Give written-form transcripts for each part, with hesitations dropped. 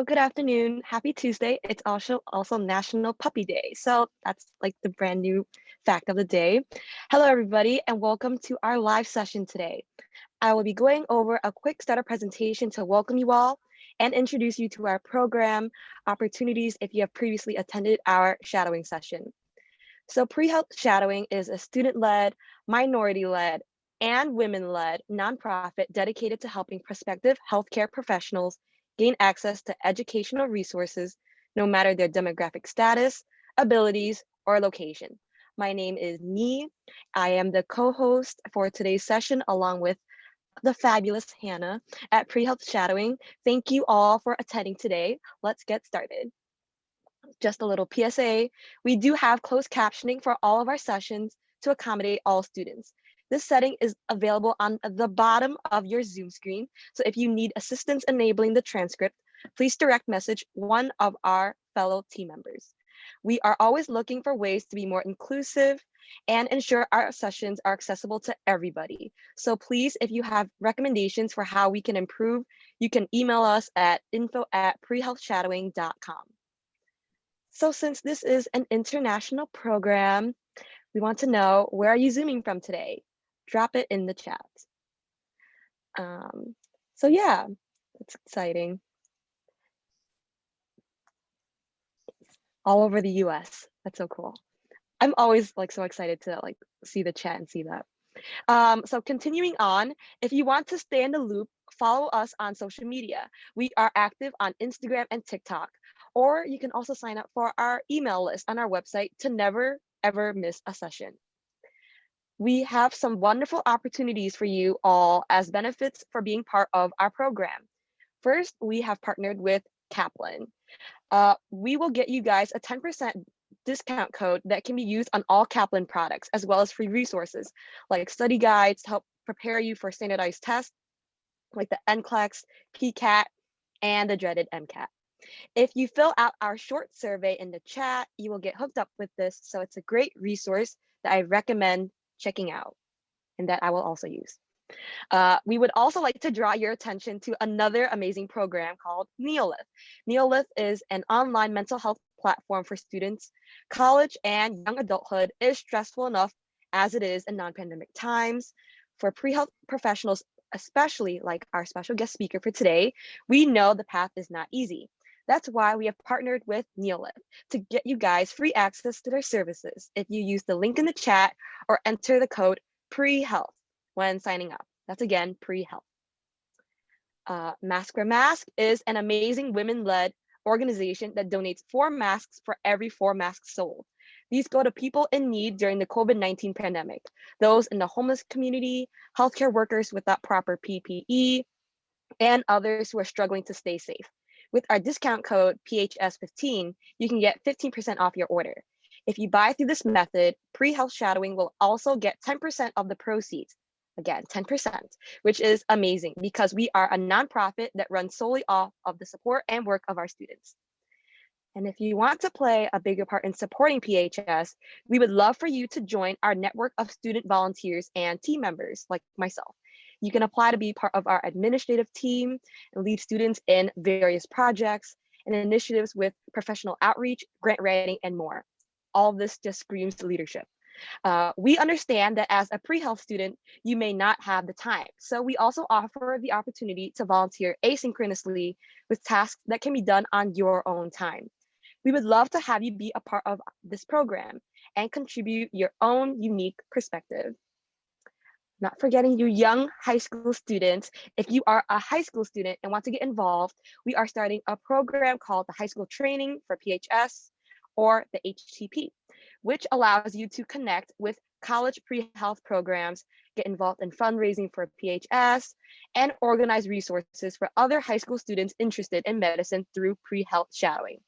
So good afternoon. Happy Tuesday. It's also National Puppy Day. So that's like the brand new fact of the day. Hello, everybody, and welcome to our live session today. I will be going over a quick starter presentation to welcome you all and introduce you to our program opportunities if you have previously attended our shadowing session. So pre-health shadowing is a student-led, minority-led, and women-led nonprofit dedicated to helping prospective healthcare professionals gain access to educational resources, no matter their demographic status, abilities, or location. My name is Nee. I am the co-host for today's session, along with the fabulous Hannah at Pre-Health Shadowing. Thank you all for attending today. Let's get started. Just a little PSA, we do have closed captioning for all of our sessions to accommodate all students. This setting is available on the bottom of your Zoom screen. So if you need assistance enabling the transcript, please direct message one of our fellow team members. We are always looking for ways to be more inclusive and ensure our sessions are accessible to everybody. So please, if you have recommendations for how we can improve, you can email us at info@prehealthshadowing.com. So since this is an international program, we want to know, where are you Zooming from today? Drop it in the chat. So yeah, it's exciting. All over the US, that's so cool. I'm always so excited to see the chat and see that. So continuing on, if you want to stay in the loop, follow us on social media. We are active on Instagram and TikTok, or you can also sign up for our email list on our website to never, ever miss a session. We have some wonderful opportunities for you all as benefits for being part of our program. First, we have partnered with Kaplan. We will get you guys a 10% discount code that can be used on all Kaplan products, as well as free resources like study guides to help prepare you for standardized tests like the NCLEX, PCAT, and the dreaded MCAT. If you fill out our short survey in the chat, you will get hooked up with this. So it's a great resource that I recommend checking out and that I will also use. We would also like to draw your attention to another amazing program called Neolith. Neolith is an online mental health platform for students. College and young adulthood is stressful enough as it is in non-pandemic times. For pre-health professionals, especially like our special guest speaker for today, we know the path is not easy. That's why we have partnered with Neolith to get you guys free access to their services if you use the link in the chat or enter the code pre-health when signing up. That's again, pre-health. Mask for Mask is an amazing women-led organization that donates 4 masks for every 4 masks sold. These go to people in need during the COVID-19 pandemic, those in the homeless community, healthcare workers without proper PPE, and others who are struggling to stay safe. With our discount code PHS15, you can get 15% off your order. If you buy through this method, Pre-Health Shadowing will also get 10% of the proceeds. Again, 10%, which is amazing because we are a nonprofit that runs solely off of the support and work of our students. And if you want to play a bigger part in supporting PHS, we would love for you to join our network of student volunteers and team members like myself. You can apply to be part of our administrative team and lead students in various projects and initiatives with professional outreach, grant writing, and more. All of this just screams leadership. We understand that as a pre-health student, you may not have the time. So we also offer the opportunity to volunteer asynchronously with tasks that can be done on your own time. We would love to have you be a part of this program and contribute your own unique perspective. Not forgetting you young high school students, if you are a high school student and want to get involved, we are starting a program called the High School Training for PHS, or the HTP, which allows you to connect with college pre-health programs, get involved in fundraising for PHS, and organize resources for other high school students interested in medicine through pre-health shadowing.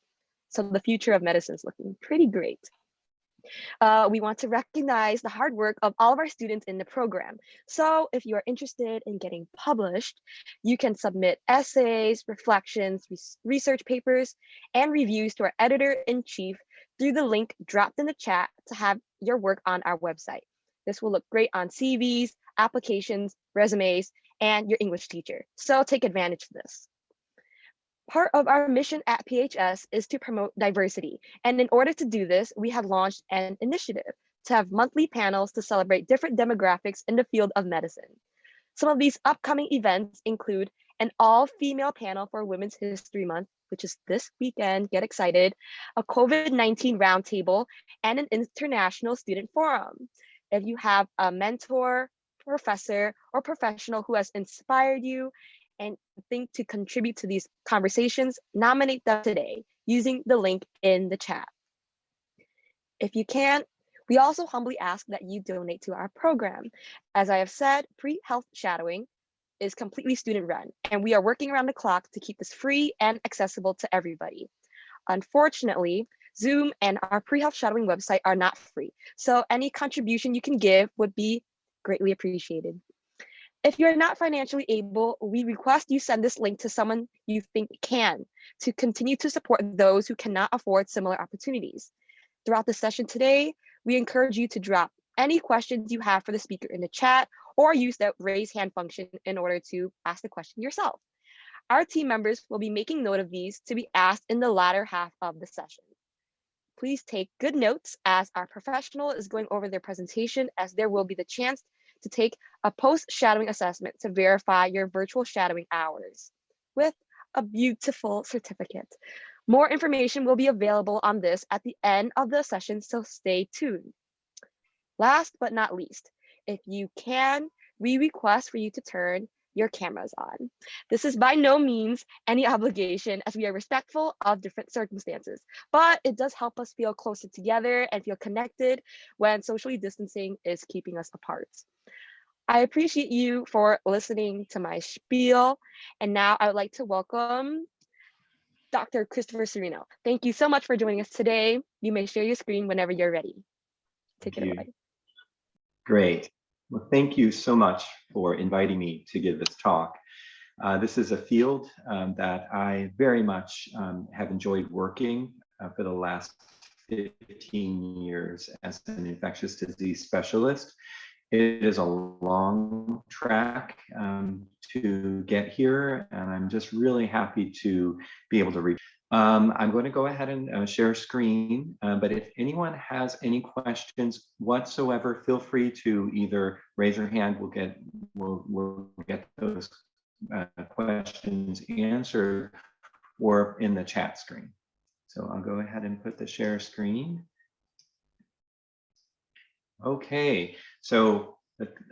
So the future of medicine is looking pretty great. We want to recognize the hard work of all of our students in the program. So if you are interested in getting published, you can submit essays, reflections, research papers, and reviews to our editor-in-chief through the link dropped in the chat to have your work on our website. This will look great on CVs, applications, resumes, and your English teacher. So take advantage of this. Part of our mission at PHS is to promote diversity. And in order to do this, we have launched an initiative to have monthly panels to celebrate different demographics in the field of medicine. Some of these upcoming events include an all-female panel for Women's History Month, which is this weekend, get excited, a COVID-19 roundtable, and an international student forum. If you have a mentor, professor, or professional who has inspired you and think to contribute to these conversations, nominate them today using the link in the chat. If you can, we also humbly ask that you donate to our program. As I have said, pre-health shadowing is completely student run, and we are working around the clock to keep this free and accessible to everybody. Unfortunately, Zoom and our pre-health shadowing website are not free, so any contribution you can give would be greatly appreciated. If you're not financially able, we request you send this link to someone you think can to continue to support those who cannot afford similar opportunities. Throughout the session today, we encourage you to drop any questions you have for the speaker in the chat or use the raise hand function in order to ask the question yourself. Our team members will be making note of these to be asked in the latter half of the session. Please take good notes as our professional is going over their presentation, as there will be the chance to take a post-shadowing assessment to verify your virtual shadowing hours with a beautiful certificate. More information will be available on this at the end of the session, so stay tuned. Last but not least, if you can, we request for you to turn your cameras on. This is by no means any obligation, as we are respectful of different circumstances, but it does help us feel closer together and feel connected when socially distancing is keeping us apart. I appreciate you for listening to my spiel, and now I would like to welcome Dr. Christopher Cirino. Thank you so much for joining us today. You may share your screen whenever you're ready. Take it away. Great. Well, thank you so much for inviting me to give this talk. This is a field that I very much have enjoyed working for the last 15 years as an infectious disease specialist. It is a long track to get here, and I'm just really happy to be able to reach. I'm going to go ahead and share screen, but if anyone has any questions whatsoever, feel free to either raise your hand. We'll get those questions answered, or in the chat screen. So I'll go ahead and put the share screen. Okay, so,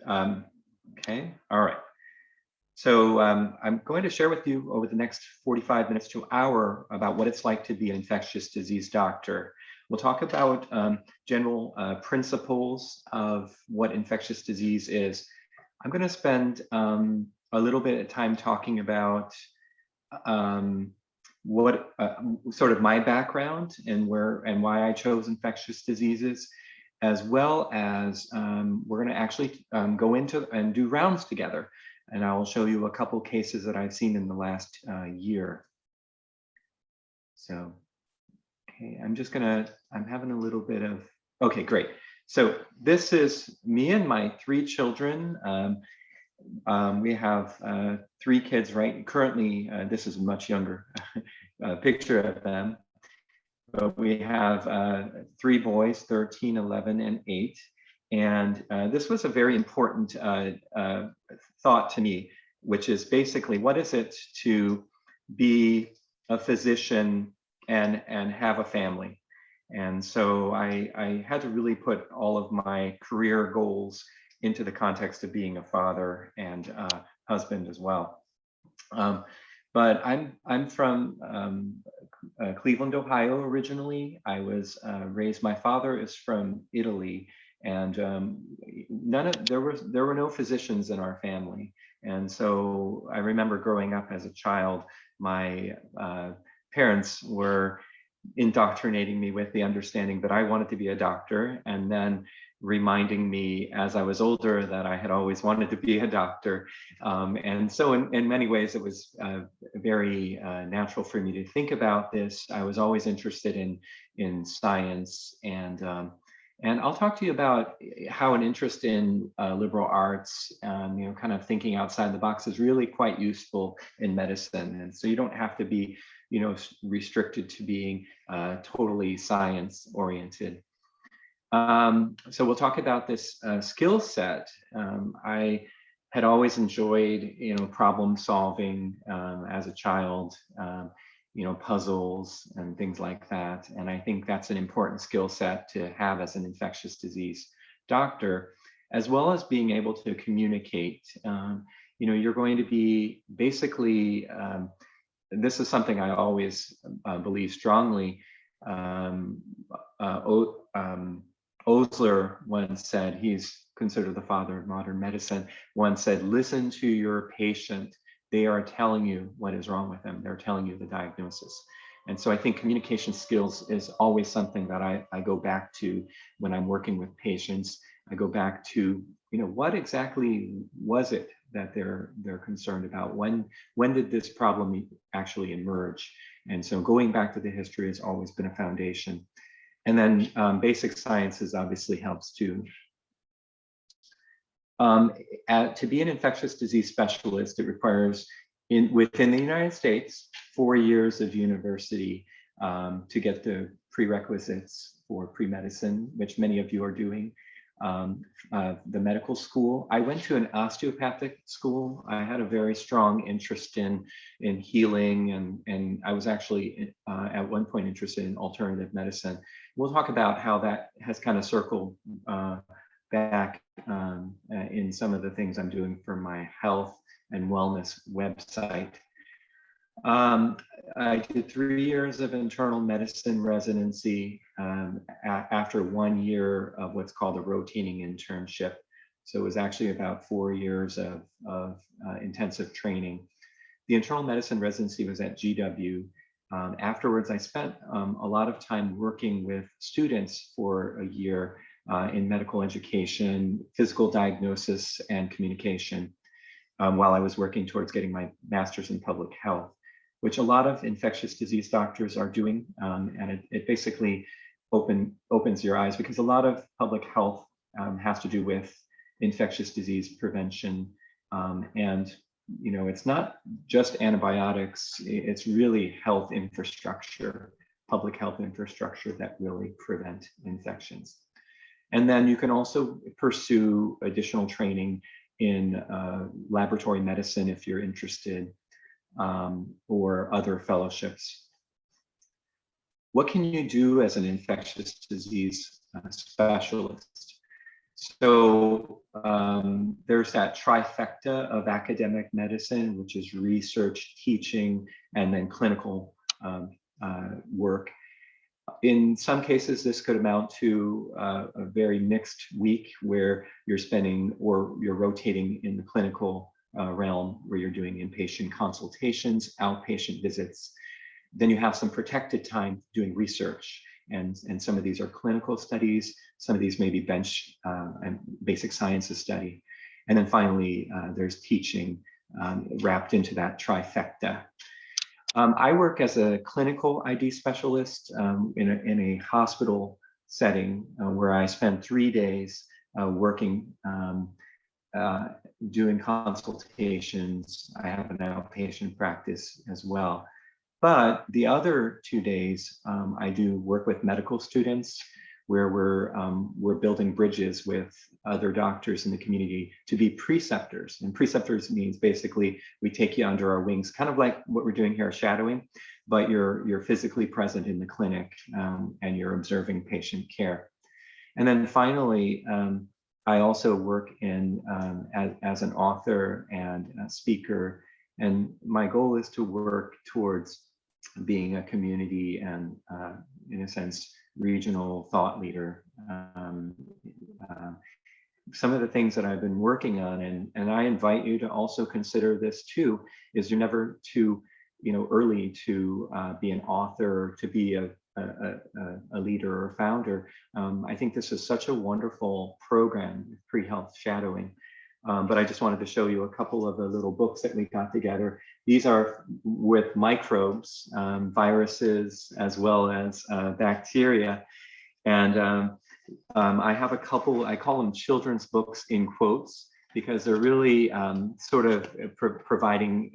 okay, all right. So I'm going to share with you over the next 45 minutes to an hour about what it's like to be an infectious disease doctor. We'll talk about general principles of what infectious disease is. I'm going to spend a little bit of time talking about what sort of my background and why I chose infectious diseases, as well as we're going to actually go into and do rounds together. And I will show you a couple cases that I've seen in the last year. So, okay, I'm having a little bit of, okay, great. So this is me and my 3 children. We have 3 kids, right? Currently, this is a much younger picture of them. But we have 3 boys, 13, 11, and 8. And this was a very important thought to me, which is basically, what is it to be a physician and have a family? And so I had to really put all of my career goals into the context of being a father and husband as well. But I'm from Cleveland, Ohio originally. I was raised, my father is from Italy, and there were no physicians in our family. And so I remember growing up as a child, my parents were indoctrinating me with the understanding that I wanted to be a doctor, and then reminding me as I was older that I had always wanted to be a doctor. And so in many ways, it was very natural for me to think about this. I was always interested in science, and And I'll talk to you about how an interest in liberal arts, kind of thinking outside the box is really quite useful in medicine. And so you don't have to be, restricted to being totally science oriented. So we'll talk about this skill set. I had always enjoyed, problem solving as a child, puzzles and things like that. And I think that's an important skill set to have as an infectious disease doctor, as well as being able to communicate. You're going to be basically, this is something I always believe strongly. Osler once said, he's considered the father of modern medicine, once said, listen to your patient. They are telling you what is wrong with them. They're telling you the diagnosis. And so I think communication skills is always something that I go back to when I'm working with patients. I go back to, what exactly was it that they're concerned about? When did this problem actually emerge? And so going back to the history has always been a foundation. And then basic sciences obviously helps too. To be an infectious disease specialist, it requires within the United States 4 years of university to get the prerequisites for pre-medicine, which many of you are doing. The medical school. I went to an osteopathic school. I had a very strong interest in healing, and I was actually at one point interested in alternative medicine. We'll talk about how that has kind of circled back in some of the things I'm doing for my health and wellness website. I did 3 years of internal medicine residency after 1 year of what's called a rotating internship. So it was actually about 4 years of intensive training. The internal medicine residency was at GW. Afterwards, I spent a lot of time working with students for a year in medical education, physical diagnosis, and communication while I was working towards getting my master's in public health, which a lot of infectious disease doctors are doing. And it basically opens your eyes, because a lot of public health has to do with infectious disease prevention. And it's not just antibiotics, it's really health infrastructure, public health infrastructure that really prevent infections. And then you can also pursue additional training in laboratory medicine if you're interested, or other fellowships. What can you do as an infectious disease specialist? So there's that trifecta of academic medicine, which is research, teaching, and then clinical work. In some cases, this could amount to a very mixed week where you're spending, or you're rotating in the clinical realm, where you're doing inpatient consultations, outpatient visits. Then you have some protected time doing research. And some of these are clinical studies. Some of these may be bench and basic sciences study. And then finally, there's teaching wrapped into that trifecta. I work as a clinical ID specialist in a hospital setting where I spend 3 days working, doing consultations. I have an outpatient practice as well. But the other 2 days, I do work with medical students, where we're building bridges with other doctors in the community to be preceptors. And preceptors means basically we take you under our wings, kind of like what we're doing here, shadowing, but you're physically present in the clinic and you're observing patient care. And then finally, I also work as an author and a speaker. And my goal is to work towards being a community and, in a sense, regional thought leader. Some of the things that I've been working on, and I invite you to also consider this too, is you're never too early to be an author, to be a leader or founder. I think this is such a wonderful program, pre-health shadowing. But I just wanted to show you a couple of the little books that we got together. These are with microbes, viruses, as well as bacteria. And I have a couple, I call them children's books in quotes, because they're really sort of providing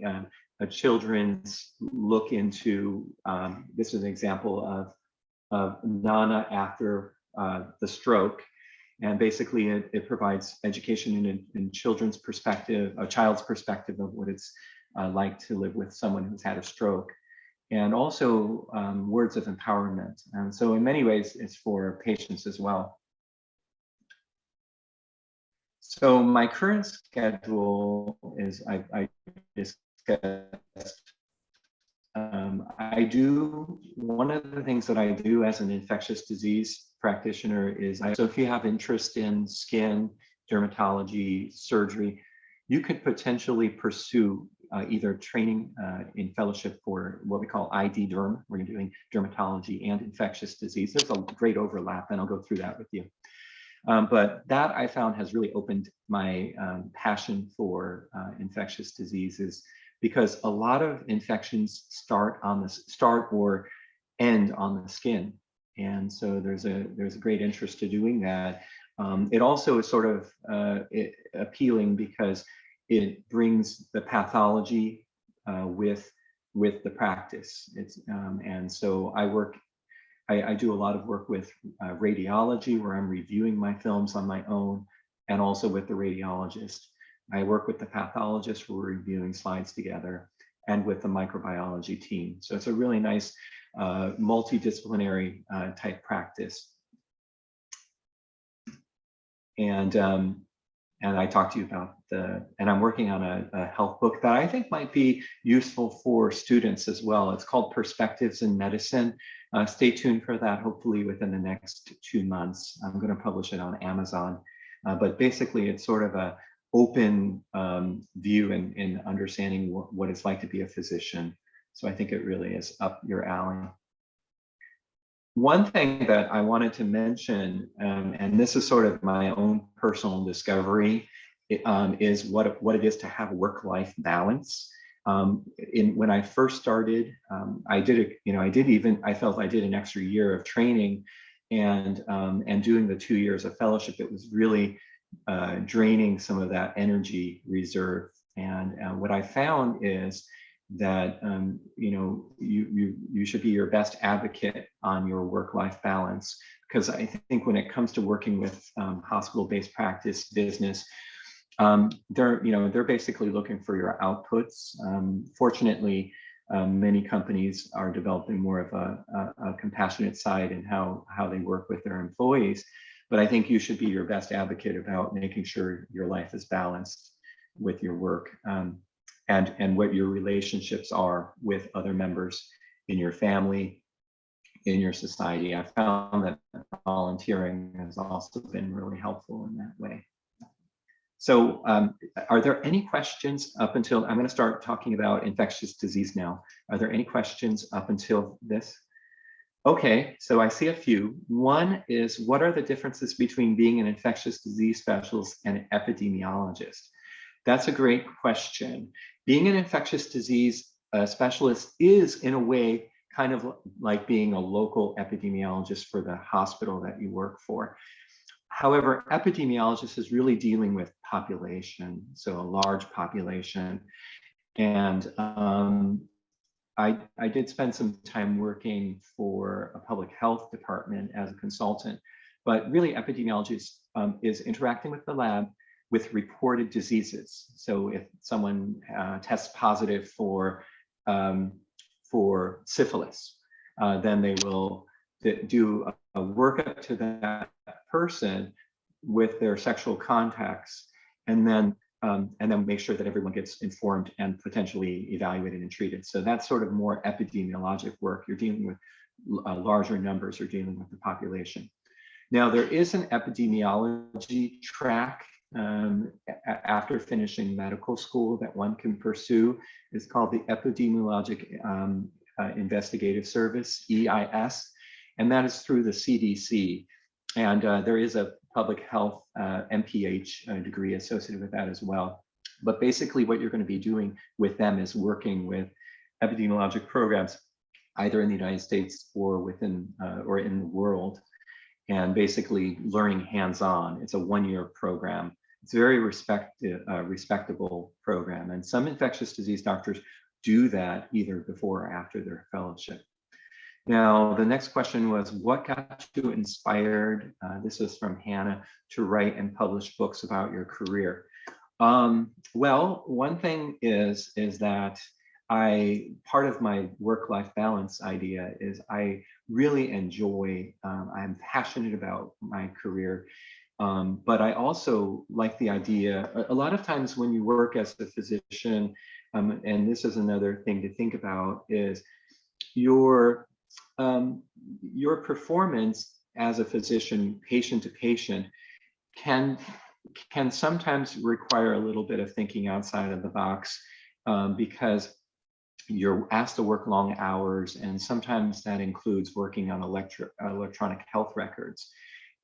a children's look into, this is an example of Nana after the stroke. And basically it provides education in children's perspective, a child's perspective of what it's like to live with someone who's had a stroke. And also words of empowerment. And so in many ways, it's for patients as well. So my current schedule is, I discussed, one of the things that I do as an infectious disease practitioner is, so if you have interest in skin, dermatology, surgery, you could potentially pursue either training in fellowship for what we call ID Derm, where you're doing dermatology and infectious disease. There's a great overlap, and I'll go through that with you. But that I found has really opened my passion for infectious diseases, because a lot of infections start or end on the skin. And so there's a great interest to doing that. It also is sort of appealing because it brings the pathology with the practice. And so I do a lot of work with radiology, where I'm reviewing my films on my own, and also with the radiologist. I work with the pathologist, where we're reviewing slides together, and with the microbiology team. So it's a really nice multidisciplinary type practice. And I talked to you about and I'm working on a health book that I think might be useful for students as well. It's called Perspectives in Medicine. Stay tuned for that, hopefully within the next 2 months. I'm going to publish it on Amazon. But basically, it's sort of a open view in understanding what it's like to be a physician. So I think it really is up your alley. One thing that I wanted to mention, and this is sort of my own personal discovery, is what it is to have work-life balance. When I first started, I felt I did an extra year of training, and doing the 2 years of fellowship. It was really draining some of that energy reserve. And what I found is that you should be your best advocate on your work-life balance, because I think when it comes to working with hospital-based practice business, they're basically looking for your outputs. Fortunately, many companies are developing more of a compassionate side in how they work with their employees, but I think you should be your best advocate about making sure your life is balanced with your work. And what your relationships are with other members in your family, in your society. I found that volunteering has also been really helpful in that way. So are there any questions up until, I'm going to start talking about infectious disease now. Are there any questions up until this? Okay, so I see a few. One is, what are the differences between being an infectious disease specialist and an epidemiologist? That's a great question. Being an infectious disease specialist is, in a way, kind of like being a local epidemiologist for the hospital that you work for. However, epidemiologist is really dealing with population, so a large population. And I did spend some time working for a public health department as a consultant, but really epidemiologist is interacting with the lab with reported diseases. So if someone tests positive for syphilis, then they will do a workup to that person with their sexual contacts, and then make sure that everyone gets informed and potentially evaluated and treated. So that's sort of more epidemiologic work. You're dealing with larger numbers, you're dealing with the population. Now, there is an epidemiology track after finishing medical school that one can pursue. It's called the Epidemiologic Investigative Service, EIS, and that is through the CDC. And there is a public health MPH degree associated with that as well. But basically what you're going to be doing with them is working with epidemiologic programs, either in the United States or within or in the world. and basically learning hands-on. It's a one-year program. It's a very respectable program. And some infectious disease doctors do that either before or after their fellowship. Now, the next question was, what got you inspired? This is from Hannah, to write and publish books about your career. Well, one thing is that part of my work-life balance idea is I really enjoy, I'm passionate about my career, but I also like the idea, a lot of times when you work as a physician, and this is another thing to think about, is your performance as a physician, patient to patient, can sometimes require a little bit of thinking outside of the box, because you're asked to work long hours, and sometimes that includes working on electronic health records.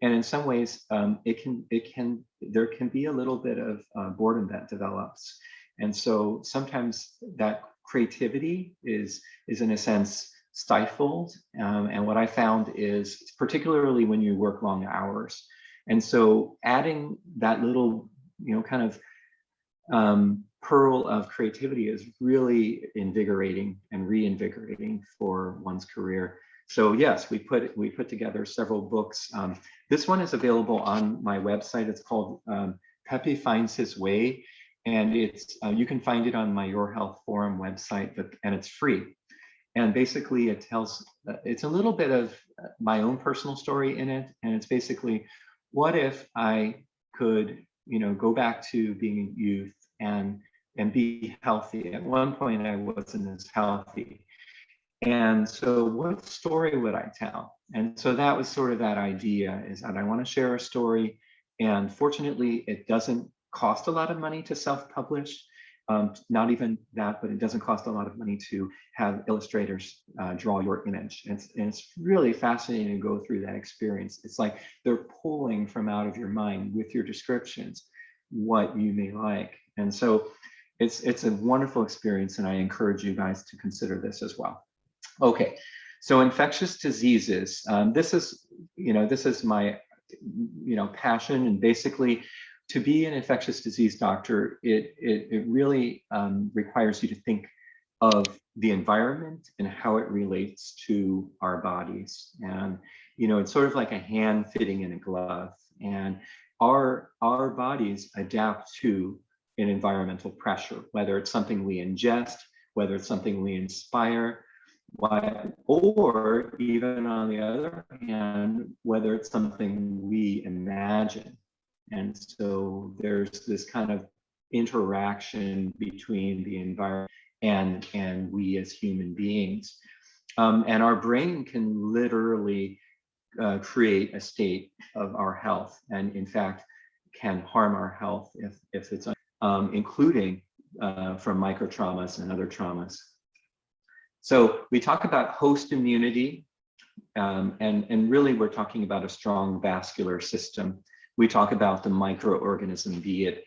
And in some ways, there can be a little bit of boredom that develops. And so sometimes that creativity is in a sense stifled. And what I found is, particularly when you work long hours. And so adding that little, kind of pearl of creativity is really invigorating and reinvigorating for one's career. So yes, we put together several books. This one is available on my website. It's called Pepe Finds His Way, and it's you can find it on my Your Health Forum website, and it's free. And basically, it tells it's a little bit of my own personal story in it, and it's basically, what if I could, go back to being a youth and be healthy? At one point, I wasn't as healthy. And so what story would I tell? And so that was sort of that idea, is that I want to share a story. And fortunately, it doesn't cost a lot of money to self-publish. Not even that, but it doesn't cost a lot of money to have illustrators draw your image. And it's really fascinating to go through that experience. It's like they're pulling from out of your mind with your descriptions what you may like. And so it's a wonderful experience, and I encourage you guys to consider this as well. Okay, so infectious diseases. This is my passion, and basically, to be an infectious disease doctor, it really requires you to think of the environment and how it relates to our bodies. And it's sort of like a hand fitting in a glove. And our bodies adapt to an environmental pressure, whether it's something we ingest, whether it's something we inspire, or even on the other hand, whether it's something we imagine. And so there's this kind of interaction between the environment and we as human beings. And our brain can literally create a state of our health, and in fact can harm our health if it's including from micro traumas and other traumas. So we talk about host immunity, and really we're talking about a strong vascular system. We talk about the microorganism, be it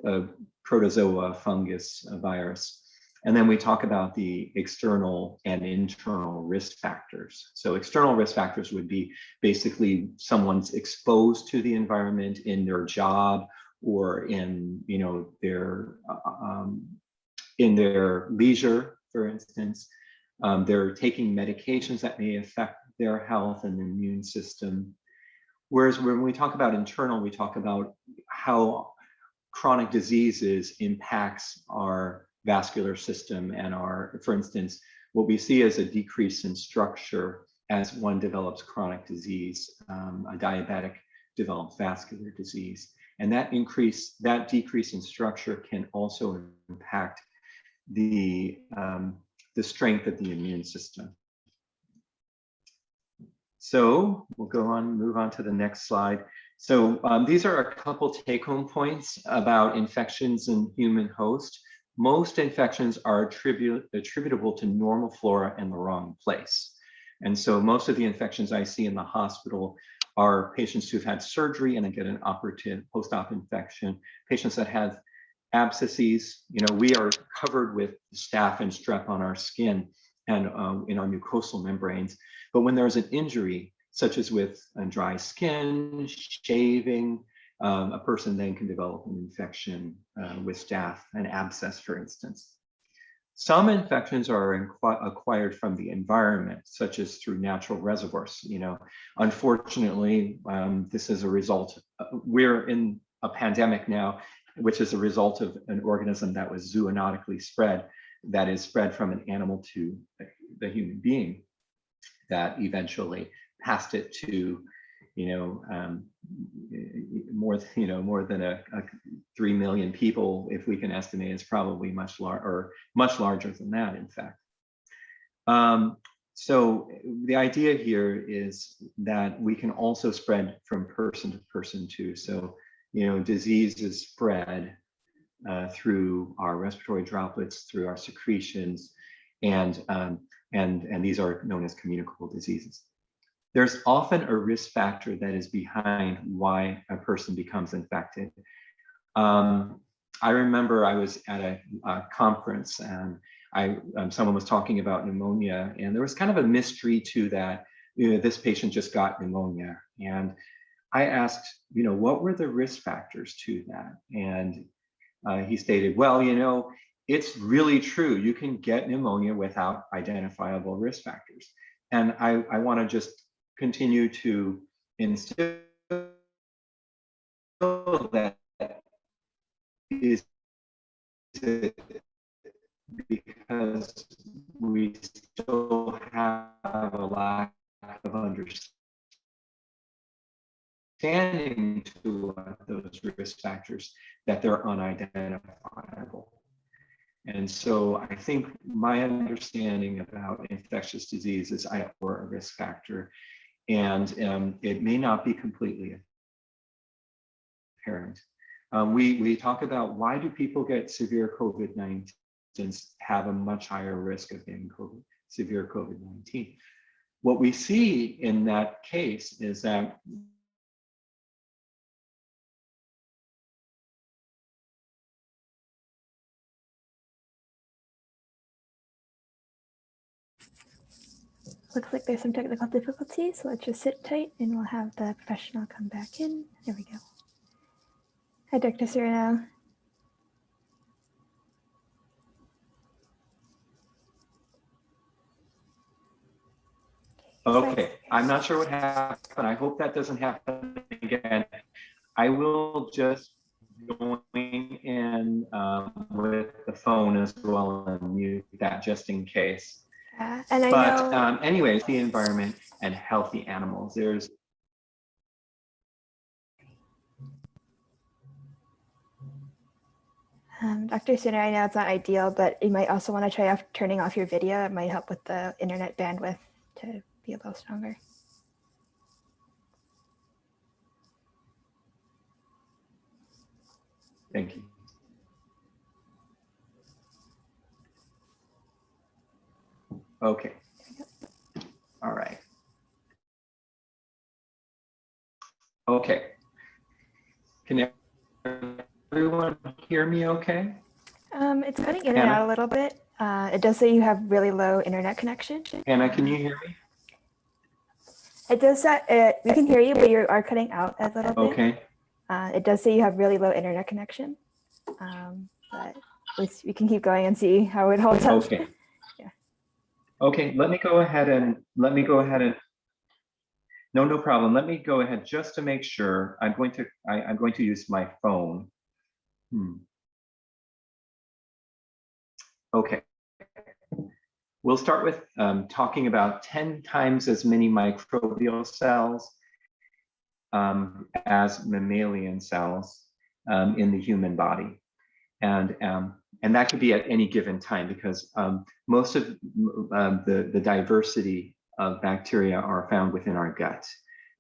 a protozoa, fungus, a virus. And then we talk about the external and internal risk factors. So external risk factors would be basically someone's exposed to the environment in their job, or in their leisure, for instance. They're taking medications that may affect their health and the immune system. Whereas when we talk about internal, we talk about how chronic diseases impacts our vascular system and for instance, what we see as a decrease in structure as one develops chronic disease. A diabetic develops vascular disease. And that decrease in structure can also impact the strength of the immune system. So we'll move on to the next slide. So these are a couple take-home points about infections in human host. Most infections are attributable to normal flora in the wrong place. And so most of the infections I see in the hospital are patients who've had surgery and then get an operative post-op infection, patients that have abscesses. We are covered with staph and strep on our skin and in our mucosal membranes. But when there's an injury, such as with dry skin, shaving. A person then can develop an infection with staph, an abscess, for instance. Some infections are acquired from the environment, such as through natural reservoirs. Unfortunately, this is a result. We're in a pandemic now, which is a result of an organism that was zoonotically spread, that is spread from an animal to the human being, that eventually passed it to, more than 3 million people, if we can estimate. It's probably much larger than that, in fact. So the idea here is that we can also spread from person to person too. So, disease is spread through our respiratory droplets, through our secretions, and these are known as communicable diseases. There's often a risk factor that is behind why a person becomes infected. I remember I was at a conference, and someone was talking about pneumonia, and there was kind of a mystery to that. This patient just got pneumonia, and I asked, what were the risk factors to that? And he stated, well, it's really true. You can get pneumonia without identifiable risk factors. And I want to just continue to instill that is it because we still have a lack of understanding to those risk factors, that they're unidentifiable. And so I think my understanding about infectious disease is or a risk factor, and it may not be completely apparent. We talk about, why do people get severe COVID-19 have a much higher risk of getting severe COVID-19? What we see in that case is that looks like there's some technical difficulties, so let's just sit tight and we'll have the professional come back in. There we go. Hi, Dr. Cirino. Okay, I'm not sure what happened. I hope that doesn't happen again. I will just join in with the phone as well and mute that just in case. Anyways, the environment and healthy animals. There's Dr. Cirino, I know it's not ideal, but you might also want to try turning off your video. It might help with the internet bandwidth to be a little stronger. Thank you. Okay. All right. Okay. Can everyone hear me okay? It's cutting in and out a little bit. It does say you have really low internet connection. Anna, can you hear me? It does that. We can hear you, but you are cutting out a little bit. Okay. It does say you have really low internet connection, but we can keep going and see how it holds up. Okay. Yeah. Okay. Let me go ahead and no problem. Let me go ahead just to make sure. I'm going to use my phone. Okay. We'll start with talking about 10 times as many microbial cells as mammalian cells in the human body. And that could be at any given time, because most of the diversity of bacteria are found within our gut.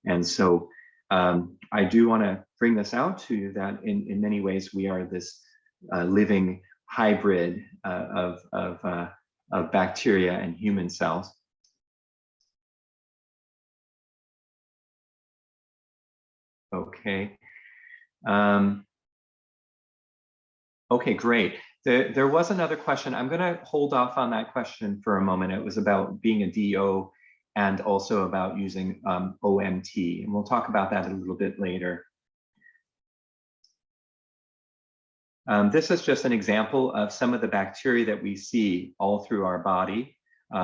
And so I do want to bring this out to you that in many ways we are this living hybrid of bacteria and human cells. Okay. Okay, great. There was another question. I'm going to hold off on that question for a moment. It was about being a DO and also about using OMT. And we'll talk about that a little bit later. This is just an example of some of the bacteria that we see all through our body,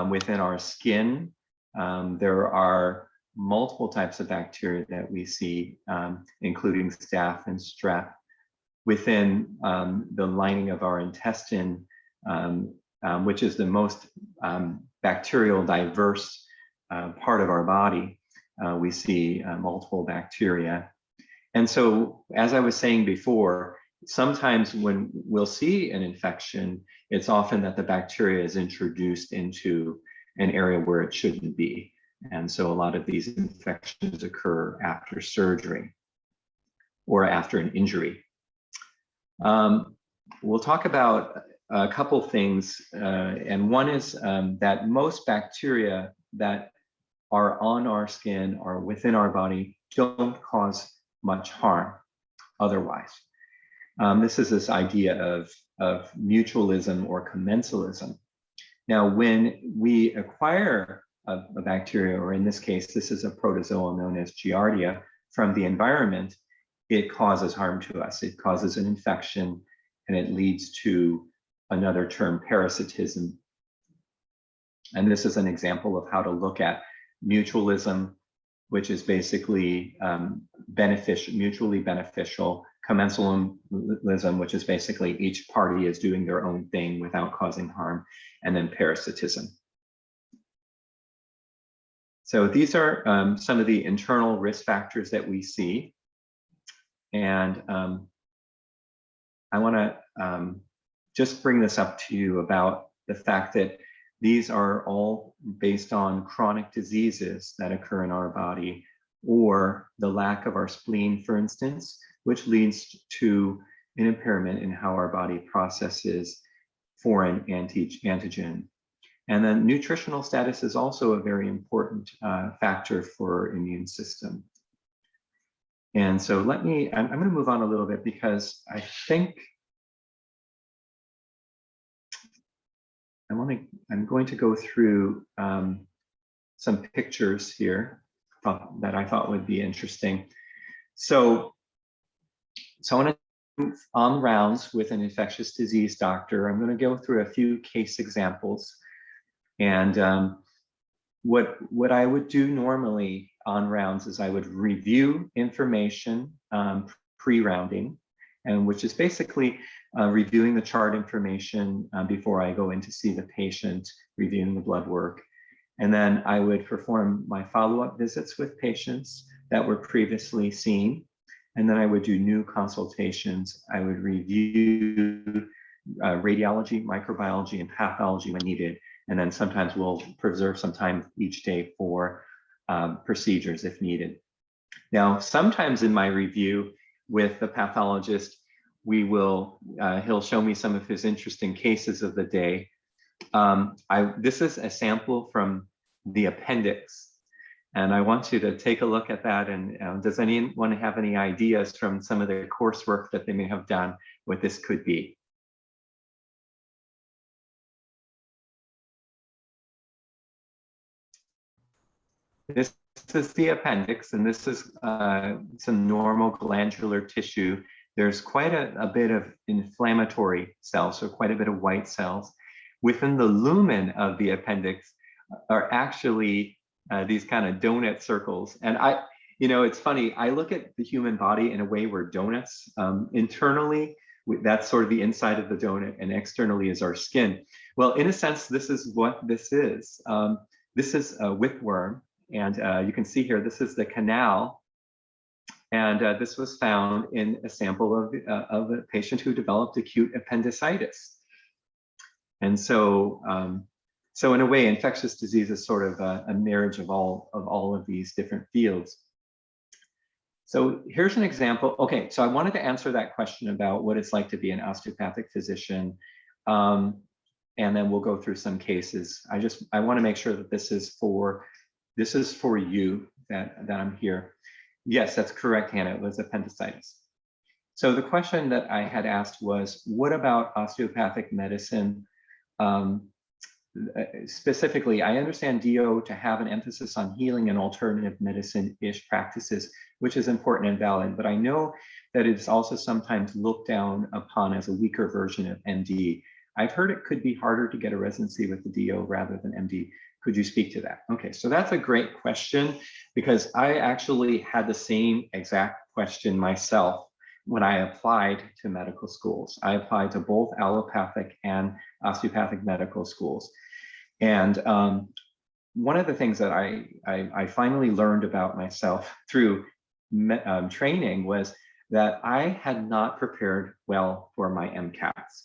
within our skin. There are multiple types of bacteria that we see, including staph and strep. Within the lining of our intestine, which is the most bacterial diverse part of our body, we see multiple bacteria. And so, as I was saying before, sometimes when we'll see an infection, it's often that the bacteria is introduced into an area where it shouldn't be. And so a lot of these infections occur after surgery or after an injury. We'll talk about a couple things, and one is that most bacteria that are on our skin or within our body don't cause much harm otherwise. This is this idea of mutualism or commensalism. Now, when we acquire a bacteria, or in this case, this is a protozoa known as Giardia, from the environment, it causes harm to us. It causes an infection, and it leads to another term, parasitism. And this is an example of how to look at mutualism, which is basically mutually beneficial, commensalism, which is basically each party is doing their own thing without causing harm, and then parasitism. So these are some of the internal risk factors that we see. And I want to just bring this up to you about the fact that these are all based on chronic diseases that occur in our body, or the lack of our spleen, for instance, which leads to an impairment in how our body processes foreign antigen. And then nutritional status is also a very important factor for immune system. And so I'm going to move on a little bit, because I think I'm going to go through some pictures here that I thought would be interesting. So I want to move on rounds with an infectious disease doctor. I'm going to go through a few case examples. And what I would do normally on rounds is I would review information pre-rounding, and which is basically reviewing the chart information before I go in to see the patient, reviewing the blood work. And then I would perform my follow-up visits with patients that were previously seen. And then I would do new consultations. I would review radiology, microbiology, and pathology when needed. And then sometimes we'll preserve some time each day for procedures if needed. Now, sometimes in my review with the pathologist, he'll show me some of his interesting cases of the day. This is a sample from the appendix, and I want you to take a look at that. And does anyone have any ideas from some of the coursework that they may have done what this could be? This is the appendix, and this is some normal glandular tissue. There's quite a bit of inflammatory cells, so quite a bit of white cells. Within the lumen of the appendix are actually these kind of donut circles. And it's funny, I look at the human body in a way where donuts, internally, that's sort of the inside of the donut, and externally is our skin. Well, in a sense, this is what this is. This is a whipworm. And you can see here, this is the canal. And this was found in a sample of a patient who developed acute appendicitis. And so in a way, infectious disease is sort of a marriage of all of these different fields. So here's an example. Okay, so I wanted to answer that question about what it's like to be an osteopathic physician. And then we'll go through some cases. I want to make sure that this is for you, that I'm here. Yes, that's correct, Hannah. It was appendicitis. So the question that I had asked was, what about osteopathic medicine specifically, I understand DO to have an emphasis on healing and alternative medicine-ish practices, which is important and valid, but I know that it's also sometimes looked down upon as a weaker version of MD. I've heard it could be harder to get a residency with the DO rather than MD. Could you speak to that? Okay, so that's a great question, because I actually had the same exact question myself when I applied to medical schools. I applied to both allopathic and osteopathic medical schools. And one of the things that I finally learned about myself through training was that I had not prepared well for my MCATs.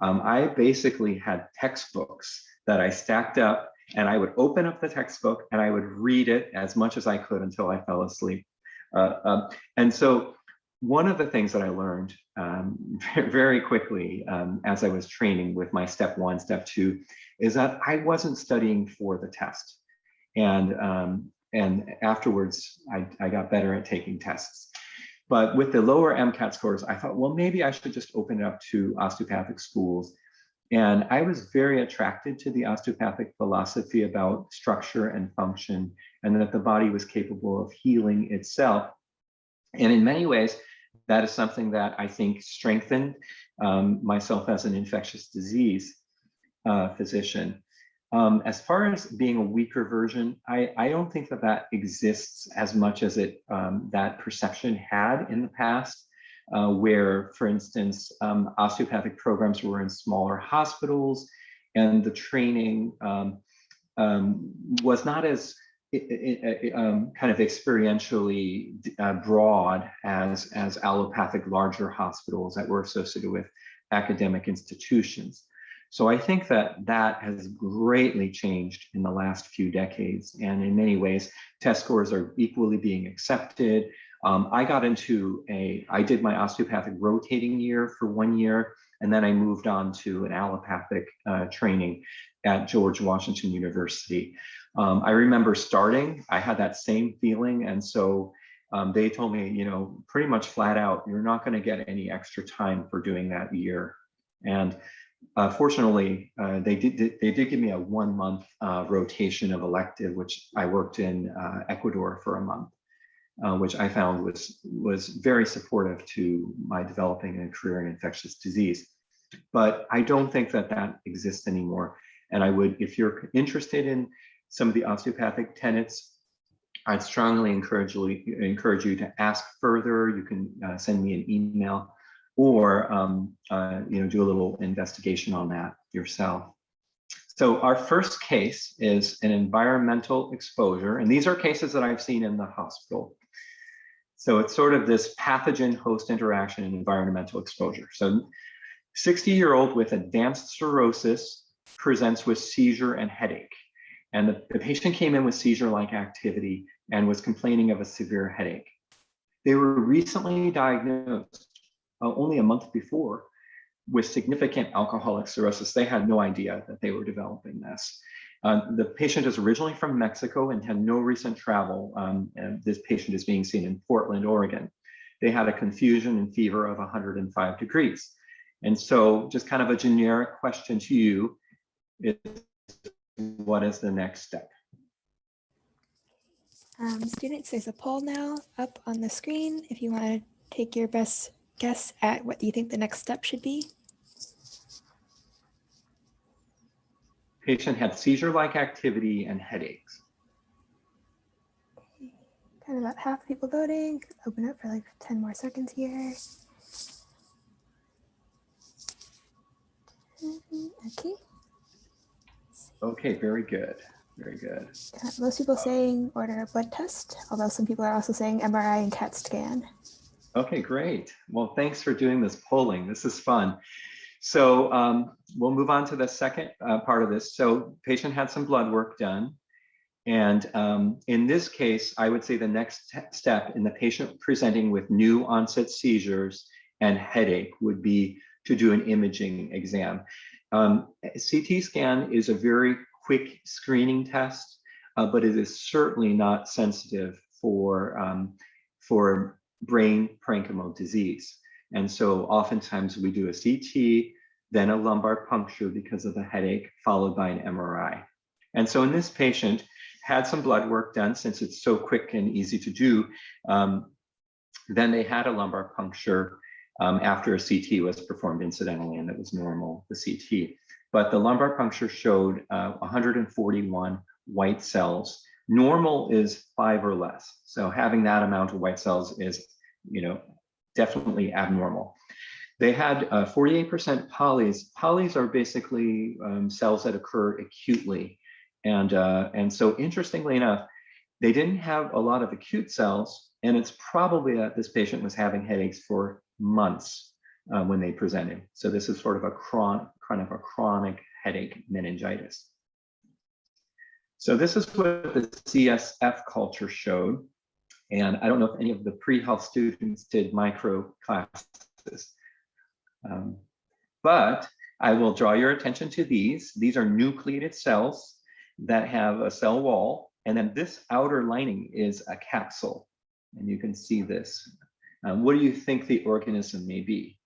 I basically had textbooks that I stacked up, and I would open up the textbook and I would read it as much as I could until I fell asleep. And so one of the things that I learned very quickly as I was training with my step 1, step 2, is that I wasn't studying for the test. And afterwards, I got better at taking tests. But with the lower MCAT scores, I thought, well, maybe I should just open it up to osteopathic schools. And I was very attracted to the osteopathic philosophy about structure and function, and that the body was capable of healing itself. And in many ways, that is something that I think strengthened myself as an infectious disease physician. As far as being a weaker version, I don't think that that exists as much as that perception had in the past, where, for instance, osteopathic programs were in smaller hospitals, and the training was not as kind of experientially broad as allopathic larger hospitals that were associated with academic institutions. So I think that that has greatly changed in the last few decades, and in many ways, test scores are equally being accepted. I did my osteopathic rotating year for 1 year, and then I moved on to an allopathic training at George Washington University. I remember starting, I had that same feeling, and so they told me, pretty much flat out, you're not going to get any extra time for doing that year. And fortunately, they did give me a 1-month rotation of elective, which I worked in Ecuador for a month, which I found was very supportive to my developing a career in infectious disease. But I don't think that that exists anymore. And I would, if you're interested in some of the osteopathic tenets, I'd strongly encourage you to ask further. You can send me an email, or do a little investigation on that yourself. So our first case is an environmental exposure, and these are cases that I've seen in the hospital. So it's sort of this pathogen-host interaction and environmental exposure. So 60-year-old with advanced cirrhosis presents with seizure and headache. And the patient came in with seizure-like activity and was complaining of a severe headache. They were recently diagnosed only a month before with significant alcoholic cirrhosis. They had no idea that they were developing this. The patient is originally from Mexico and had no recent travel. And this patient is being seen in Portland, Oregon. They had a confusion and fever of 105 degrees. And so just kind of a generic question to you is, what is the next step? Students, there's a poll now up on the screen. If you want to take your best guess at what you think the next step should be. Patient had seizure-like activity and headaches. Kind of about half the people voting. Open up for like 10 more seconds here. Okay. Okay, very good. Very good. Most people saying order a blood test, although some people are also saying MRI and CAT scan. Okay, great. Well, thanks for doing this polling. This is fun. So we'll move on to the second part of this. So patient had some blood work done. And in this case, I would say the next step in the patient presenting with new onset seizures and headache would be to do an imaging exam. CT scan is a very quick screening test, but it is certainly not sensitive for brain parenchymal disease. And so oftentimes we do a CT, then a lumbar puncture because of the headache, followed by an MRI. And so in this patient, had some blood work done since it's so quick and easy to do. Then they had a lumbar puncture after a CT was performed incidentally, and it was normal, the CT. But the lumbar puncture showed 141 white cells. Normal is 5 or less. So having that amount of white cells is, definitely abnormal. They had 48% polys. Polys are basically cells that occur acutely. And so interestingly enough, they didn't have a lot of acute cells, and it's probably that this patient was having headaches for months when they presented. So this is sort of a chronic headache meningitis. So this is what the CSF culture showed. And I don't know if any of the pre-health students did micro classes. But I will draw your attention to these. These are nucleated cells that have a cell wall. And then this outer lining is a capsule. And you can see this. What do you think the organism may be?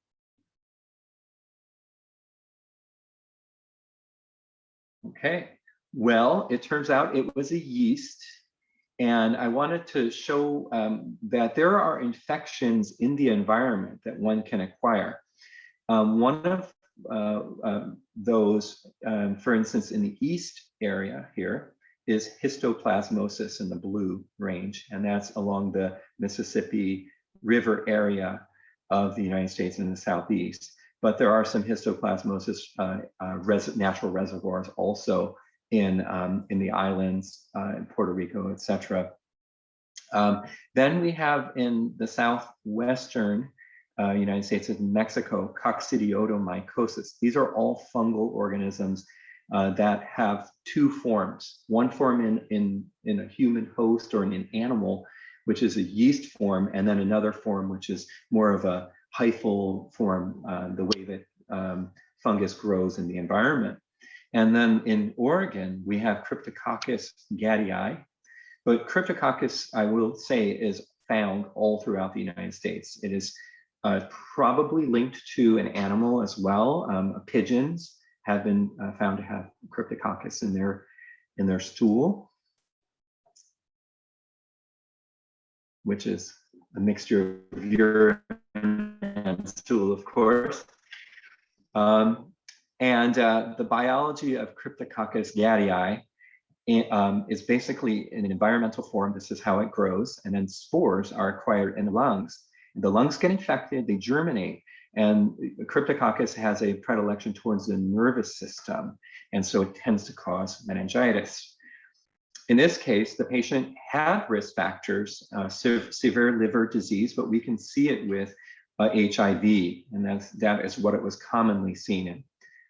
Okay, well, it turns out it was a yeast. And I wanted to show that there are infections in the environment that one can acquire. One of those, for instance, in the east area here, is histoplasmosis in the blue range, and that's along the Mississippi River area of the United States in the southeast. But there are some histoplasmosis natural reservoirs also in the islands, in Puerto Rico, etc. Then we have in the southwestern United States and Mexico, coccidioidomycosis. These are all fungal organisms that have two forms. One form in a human host or in an animal, which is a yeast form, and then another form, which is more of a hyphal form, the way that fungus grows in the environment. And then in Oregon, we have Cryptococcus gattii. But Cryptococcus, I will say, is found all throughout the United States. It is probably linked to an animal as well. Pigeons have been found to have Cryptococcus in their stool, which is a mixture of urine and stool, of course. And the biology of Cryptococcus gattii is basically in an environmental form. This is how it grows, and then spores are acquired in the lungs. The lungs get infected, they germinate, and Cryptococcus has a predilection towards the nervous system, and so it tends to cause meningitis. In this case, the patient had risk factors, severe liver disease, but we can see it with HIV, and that is what it was commonly seen in.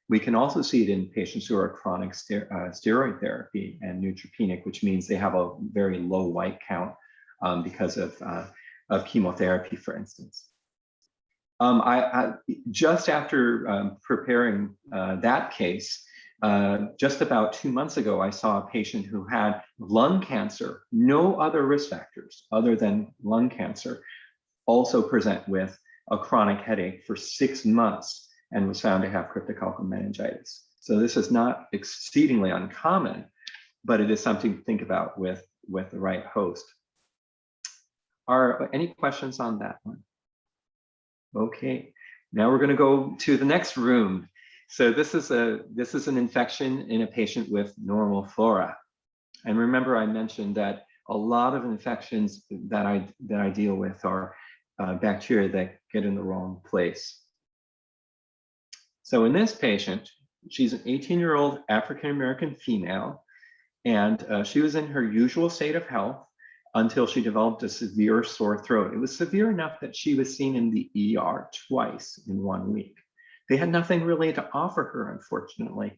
We can also see it in patients who are chronic steroid therapy and neutropenic, which means they have a very low white count because of chemotherapy, for instance. I just after preparing that case, just about 2 months ago, I saw a patient who had lung cancer, no other risk factors other than lung cancer, also present with a chronic headache for 6 months and was found to have cryptococcal meningitis. So this is not exceedingly uncommon, but it is something to think about with the right host. Are any questions on that one? Okay, now we're going to go to the next room. So this is an infection in a patient with normal flora. And remember, I mentioned that a lot of infections that I deal with are bacteria that get in the wrong place. So in this patient, she's an 18-year-old African-American female, and she was in her usual state of health until she developed a severe sore throat. It was severe enough that she was seen in the ER twice in 1 week. They had nothing really to offer her, unfortunately.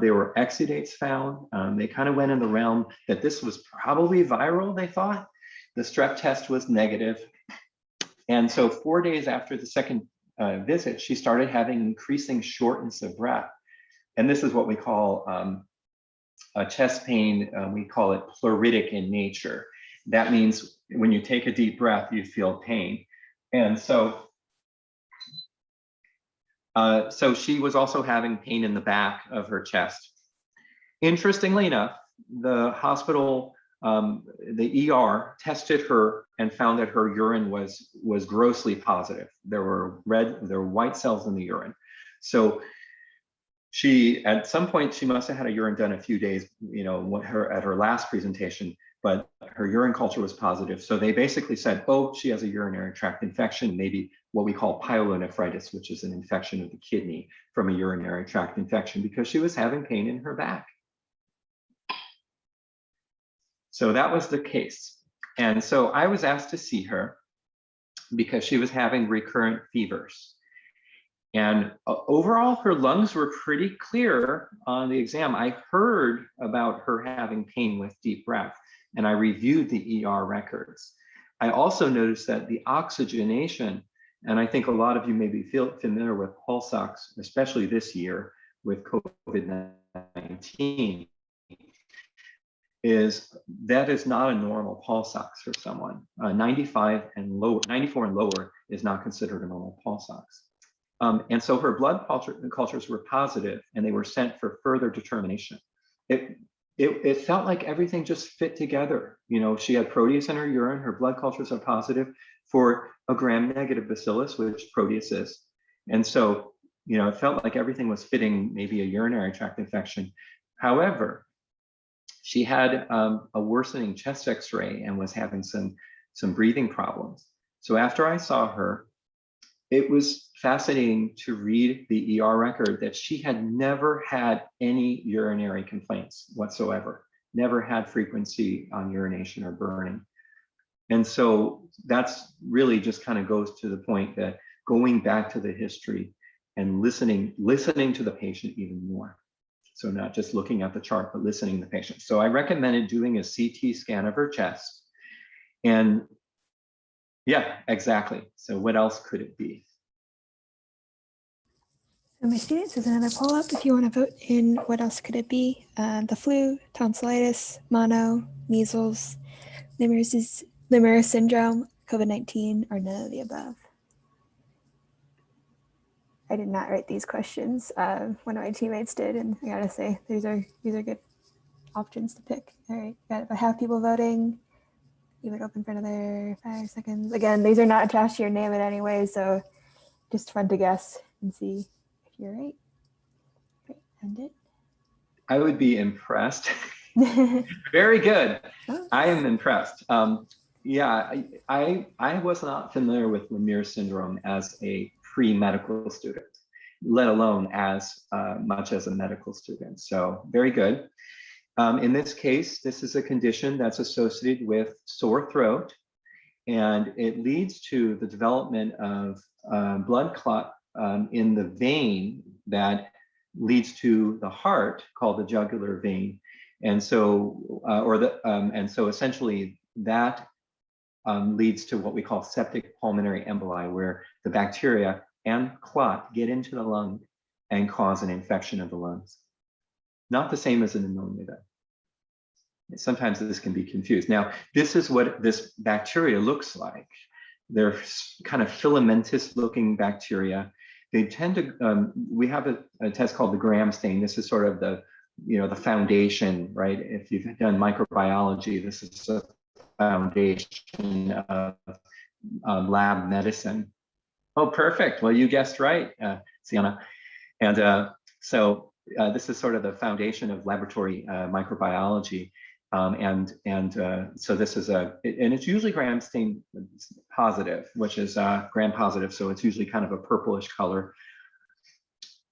There were exudates found. They kind of went in the realm that this was probably viral, they thought. The strep test was negative. And so 4 days after the second visit, she started having increasing shortness of breath. And this is what we call a chest pain. We call it pleuritic in nature. That means when you take a deep breath, you feel pain. And so So she was also having pain in the back of her chest. Interestingly enough, the hospital, the ER tested her and found that her urine was grossly positive. There were white cells in the urine. So she, at some point, she must have had a urine done a few days, at her last presentation, but her urine culture was positive. So they basically said, oh, she has a urinary tract infection, maybe what we call pyelonephritis, which is an infection of the kidney from a urinary tract infection, because she was having pain in her back. So that was the case. And so I was asked to see her because she was having recurrent fevers. And overall, her lungs were pretty clear on the exam. I heard about her having pain with deep breath, and I reviewed the ER records. I also noticed that the oxygenation, and I think a lot of you may be familiar with pulse ox, especially this year with COVID-19, that is not a normal pulse ox for someone. 94 and lower is not considered a normal pulse ox. And so her blood cultures were positive, and they were sent for further determination. It felt like everything just fit together. She had Proteus in her urine, her blood cultures are positive for a gram-negative bacillus, which Proteus is. And so, it felt like everything was fitting, maybe a urinary tract infection. However, she had a worsening chest X-ray and was having some breathing problems. So after I saw her, it was fascinating to read the ER record that she had never had any urinary complaints whatsoever, never had frequency on urination or burning. And so that's really just kind of goes to the point that going back to the history and listening to the patient even more. So not just looking at the chart, but listening to the patient. So I recommended doing a CT scan of her chest. And yeah, exactly. So what else could it be? So my students, there's another poll up if you want to vote in what else could it be. The flu, tonsillitis, mono, measles, Lemire Syndrome, COVID-19, or none of the above. I did not write these questions. One of my teammates did, and I gotta say, these are good options to pick. All right, got about half people voting. Leave it open for another 5 seconds. Again, these are not attached to your name in any way, so just fun to guess and see if you're right. Great, end it. I would be impressed. Very good. Oh. I am impressed. Yeah, I was not familiar with Lemire syndrome as a pre-medical student, let alone as much as a medical student. So very good. In this case, this is a condition that's associated with sore throat, and it leads to the development of blood clot in the vein that leads to the heart, called the jugular vein. And so, essentially that leads to what we call septic pulmonary emboli, where the bacteria and clot get into the lung and cause an infection of the lungs. Not the same as an pneumonia, though. Sometimes this can be confused. Now, this is what this bacteria looks like. They're kind of filamentous looking bacteria. They tend to, we have a test called the Gram stain. This is sort of the, the foundation, right? If you've done microbiology, this is a foundation of lab medicine. Oh, perfect. Well, you guessed right, Sienna. And so this is sort of the foundation of laboratory microbiology. So this is and it's usually Gram stain positive, which is Gram positive. So it's usually kind of a purplish color.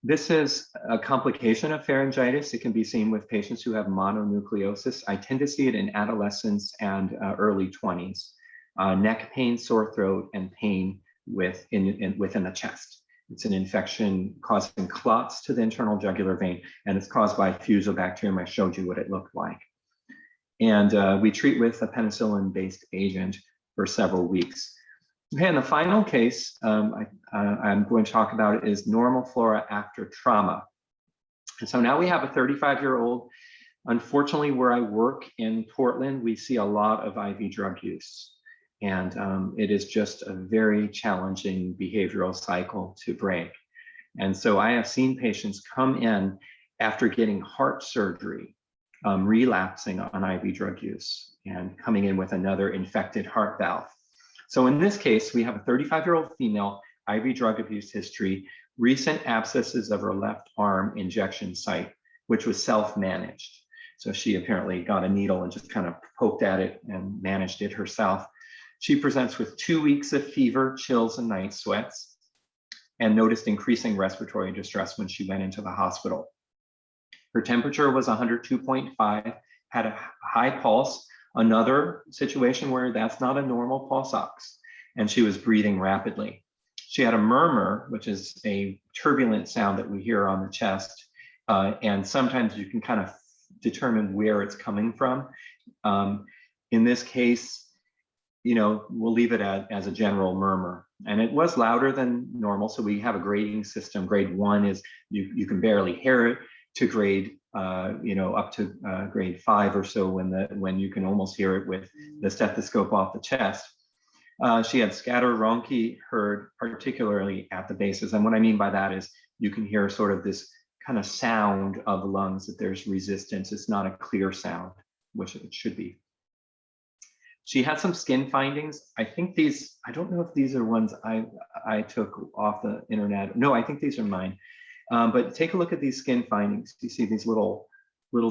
This is a complication of pharyngitis. It can be seen with patients who have mononucleosis. I tend to see it in adolescents and early 20s. Neck pain, sore throat, and pain within the chest. It's an infection causing clots to the internal jugular vein, and it's caused by Fusobacterium. I showed you what it looked like. And we treat with a penicillin-based agent for several weeks. Okay, and the final case I'm going to talk about is normal flora after trauma. And so now we have a 35-year-old. Unfortunately, where I work in Portland, we see a lot of IV drug use. And it is just a very challenging behavioral cycle to break. And so I have seen patients come in after getting heart surgery, relapsing on IV drug use and coming in with another infected heart valve. So in this case, we have a 35-year-old female, IV drug abuse history, recent abscesses of her left arm injection site, which was self-managed. So she apparently got a needle and just kind of poked at it and managed it herself. She presents with 2 weeks of fever, chills, and night sweats, and noticed increasing respiratory distress when she went into the hospital. Her temperature was 102.5, had a high pulse, another situation where that's not a normal pulse ox, and she was breathing rapidly. She had a murmur, which is a turbulent sound that we hear on the chest, and sometimes you can kind of determine where it's coming from. In this case, you know, we'll leave it as a general murmur. And it was louder than normal, so we have a grading system. Grade 1 is you can barely hear it, to grade, you know, up to grade 5 or so when you can almost hear it with the stethoscope off the chest. She had scatterbronchi heard, particularly at the bases. And what I mean by that is you can hear sort of this kind of sound of the lungs, that there's resistance. It's not a clear sound, which it should be. She had some skin findings. I think these, I don't know if these are ones I took off the internet. No, I think these are mine. But take a look at these skin findings. You see these little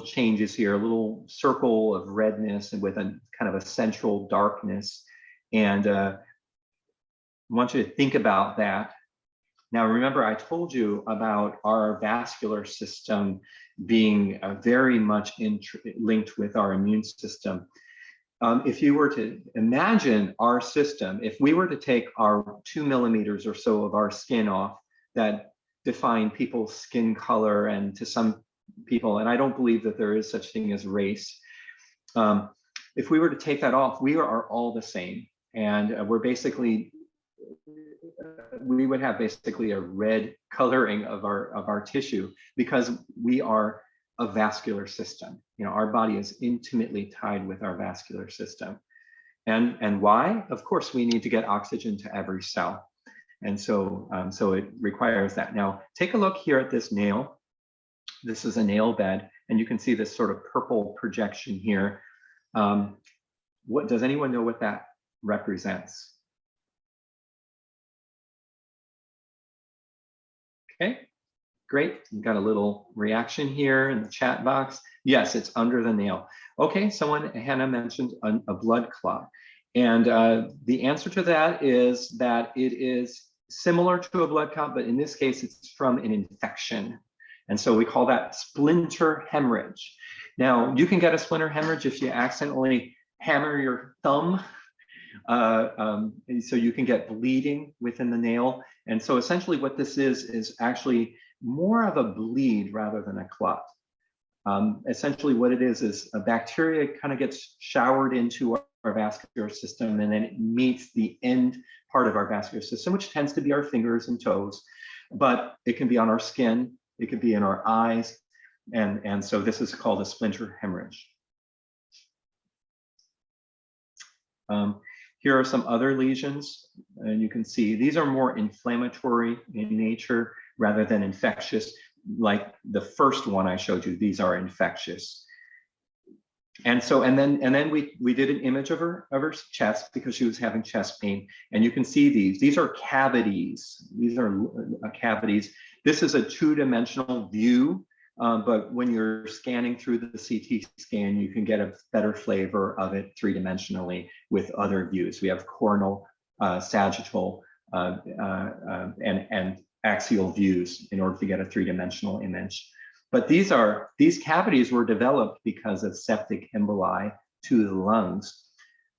changes here, a little circle of redness and with a kind of a central darkness. And I want you to think about that. Now, remember, I told you about our vascular system being very much linked with our immune system. If you were to imagine our system, if we were to take our 2 millimeters or so of our skin off that define people's skin color, and to some people, and I don't believe that there is such thing as race, if we were to take that off, we are all the same. And we're basically, we would have basically a red coloring of our tissue, because we are a vascular system. You know, our body is intimately tied with our vascular system. And why? Of course, we need to get oxygen to every cell. And so, so it requires that. Now, take a look here at this nail. This is a nail bed, and you can see this sort of purple projection here. What does anyone know what that represents? Okay, great. We've got a little reaction here in the chat box. Yes, it's under the nail. Okay, Hannah mentioned a blood clot. And the answer to that is that it is similar to a blood clot, but in this case, it's from an infection. And so we call that splinter hemorrhage. Now, you can get a splinter hemorrhage if you accidentally hammer your thumb. So you can get bleeding within the nail. And so essentially what this is actually more of a bleed rather than a clot. Essentially what it is a bacteria kind of gets showered into our vascular system, and then it meets the end part of our vascular system, which tends to be our fingers and toes, but it can be on our skin, it could be in our eyes, and so this is called a splinter hemorrhage. Here are some other lesions, and you can see these are more inflammatory in nature rather than infectious. Like the first one I showed you, these are infectious. And so, and then we did an image of her chest because she was having chest pain, and you can see these are cavities. These are cavities. This is a two-dimensional view, but when you're scanning through the CT scan, you can get a better flavor of it three-dimensionally with other views. We have coronal, sagittal, and axial views in order to get a three-dimensional image. But these cavities were developed because of septic emboli to the lungs.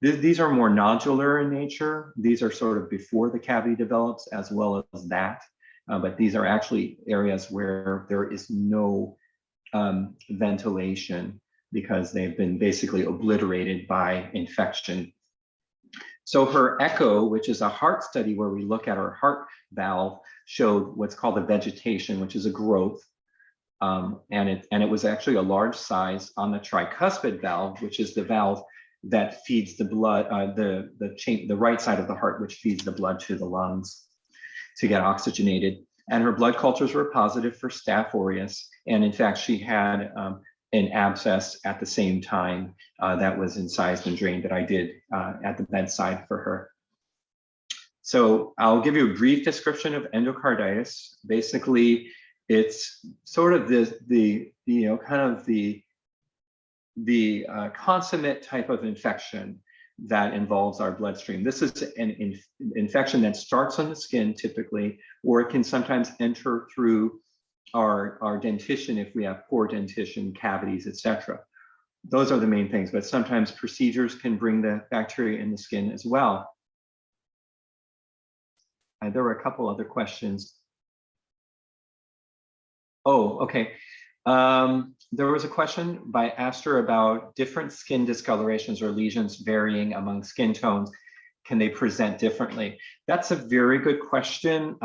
These are more nodular in nature. These are sort of before the cavity develops as well as that. But these are actually areas where there is no ventilation because they've been basically obliterated by infection. So her echo, which is a heart study where we look at our heart valve, showed what's called a vegetation, which is a growth. And it was actually a large size on the tricuspid valve, which is the valve that feeds the blood, the right side of the heart, which feeds the blood to the lungs to get oxygenated. and her blood cultures were positive for Staph aureus. And in fact, she had an abscess at the same time that was incised and drained that I did at the bedside for her. So I'll give you a brief description of endocarditis. Basically, it's sort of the consummate type of infection that involves our bloodstream. This is an infection that starts on the skin typically, or it can sometimes enter through our dentition if we have poor dentition, cavities, etc. Those are the main things, but sometimes procedures can bring the bacteria in the skin as well. There were a couple other questions. Oh, okay. There was a question by Astor about different skin discolorations or lesions varying among skin tones. Can they present differently? That's a very good question.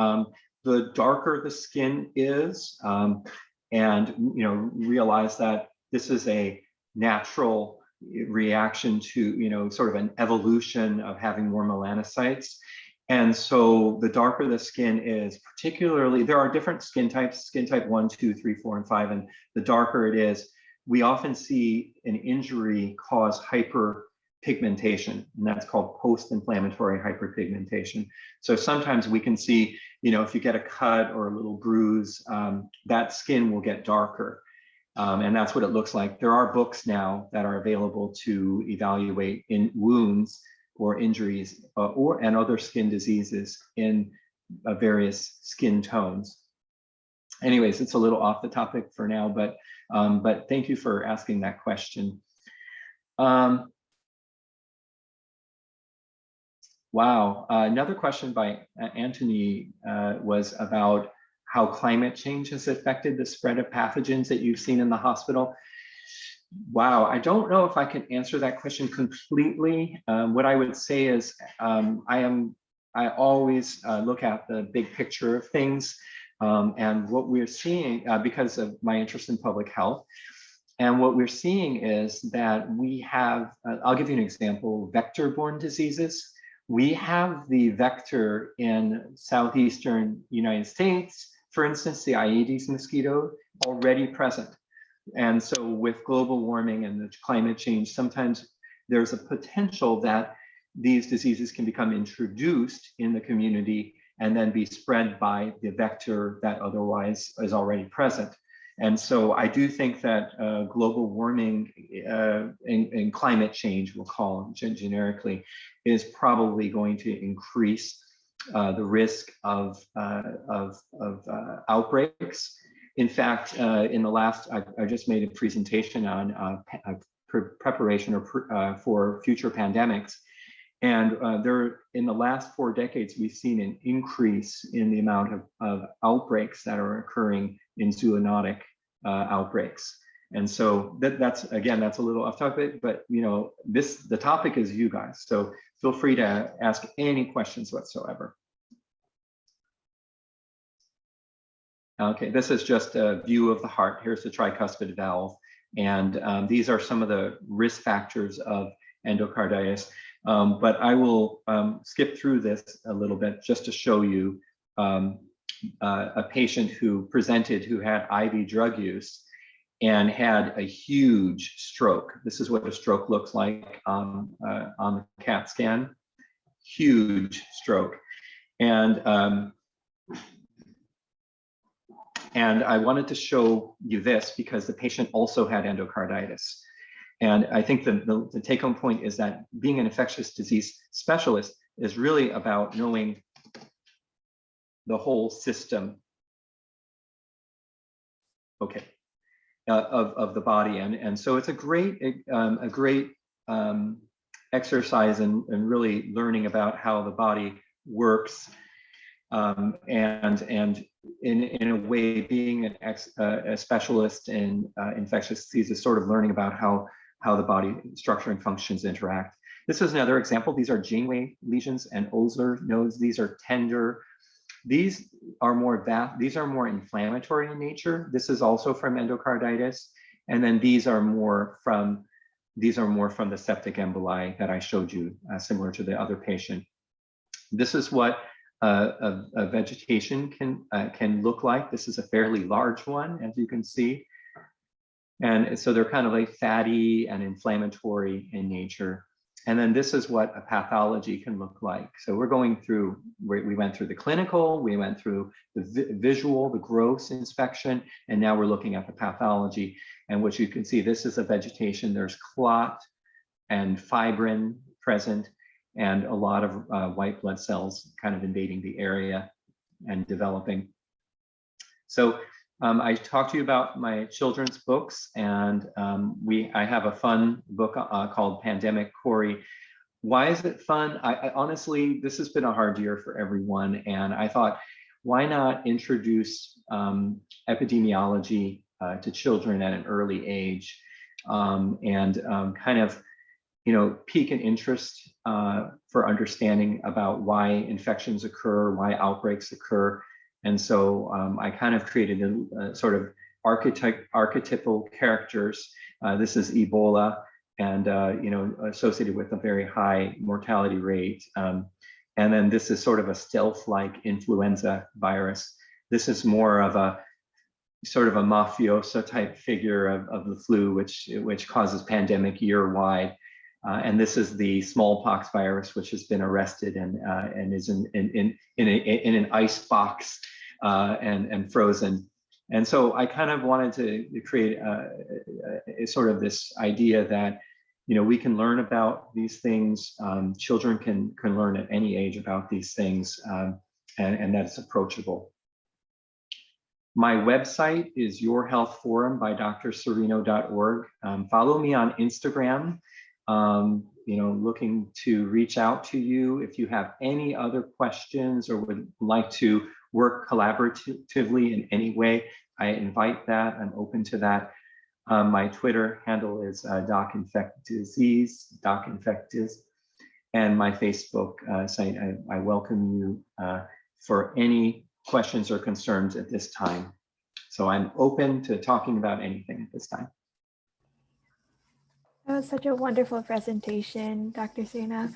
The darker the skin is, and realize that this is a natural reaction to sort of an evolution of having more melanocytes. And so the darker the skin is, particularly, there are different skin types, skin type 1, 2, 3, 4, and 5, and the darker it is, we often see an injury cause hyperpigmentation, and that's called post-inflammatory hyperpigmentation. So sometimes we can see, if you get a cut or a little bruise, that skin will get darker. And that's what it looks like. There are books now that are available to evaluate in wounds or injuries and other skin diseases in various skin tones. Anyways, it's a little off the topic for now, but thank you for asking that question. Wow, another question by Anthony was about how climate change has affected the spread of pathogens that you've seen in the hospital. Wow, I don't know if I can answer that question completely. What I would say is I always look at the big picture of things and what we're seeing because of my interest in public health. And what we're seeing is that we have, I'll give you an example, vector-borne diseases. We have the vector in southeastern United States, for instance, the Aedes mosquito, already present. And so with global warming and the climate change, sometimes there's a potential that these diseases can become introduced in the community and then be spread by the vector that otherwise is already present. And so I do think that global warming and climate change, we'll call it generically, is probably going to increase the risk of outbreaks. In fact, in the last, I just made a presentation on preparation for future pandemics. And in the last 4 decades, we've seen an increase in the amount of outbreaks that are occurring in zoonotic outbreaks. And so that's a little off topic, but the topic is you guys. So feel free to ask any questions whatsoever. Okay, this is just a view of the heart. Here's the tricuspid valve. And these are some of the risk factors of endocarditis. But I will skip through this a little bit just to show you a patient who presented who had IV drug use and had a huge stroke. This is what a stroke looks like on the CAT scan. Huge stroke. And I wanted to show you this because the patient also had endocarditis. And I think the take-home point is that being an infectious disease specialist is really about knowing the whole system, okay, of the body. And so it's a great exercise in really learning about how the body works. And in a way, being a specialist in infectious diseases, sort of learning about how the body structure and functions interact. This is another example. These are Janeway lesions and Osler nodes. These are tender. These are more inflammatory in nature. This is also from endocarditis, and then these are more from the septic emboli that I showed you, similar to the other patient. This is what a vegetation can look like. This is a fairly large one, as you can see. And so they're kind of like fatty and inflammatory in nature. And then this is what a pathology can look like. So we're going through, we went through the clinical, we went through the visual, the gross inspection, and now we're looking at the pathology. And what you can see, this is a vegetation. There's clot and fibrin present, and a lot of white blood cells kind of invading the area and developing. So I talked to you about my children's books, and I have a fun book called Pandemic Corey. Why is it fun? I honestly, this has been a hard year for everyone, and I thought, why not introduce epidemiology to children at an early age, and kind of, pique an interest for understanding about why infections occur, why outbreaks occur. And so I kind of created a sort of archetypal characters. This is Ebola, and associated with a very high mortality rate. And then this is sort of a stealth-like influenza virus. This is more of a sort of a mafioso type figure of the flu, which causes pandemic year-wide. And this is the smallpox virus, which has been arrested and is in an ice box and frozen. And so I kind of wanted to create a sort of this idea that, we can learn about these things. Children can learn at any age about these things, and that it's approachable. My website is Your Health Forum by drcirino.org. Follow me on Instagram. Looking to reach out to you if you have any other questions or would like to work collaboratively in any way. I invite that. I'm open to that. My Twitter handle is DocInfectDisease, DocInfectDiz, and my Facebook site. I welcome you for any questions or concerns at this time. So I'm open to talking about anything at this time. That was such a wonderful presentation, Dr. Cirino.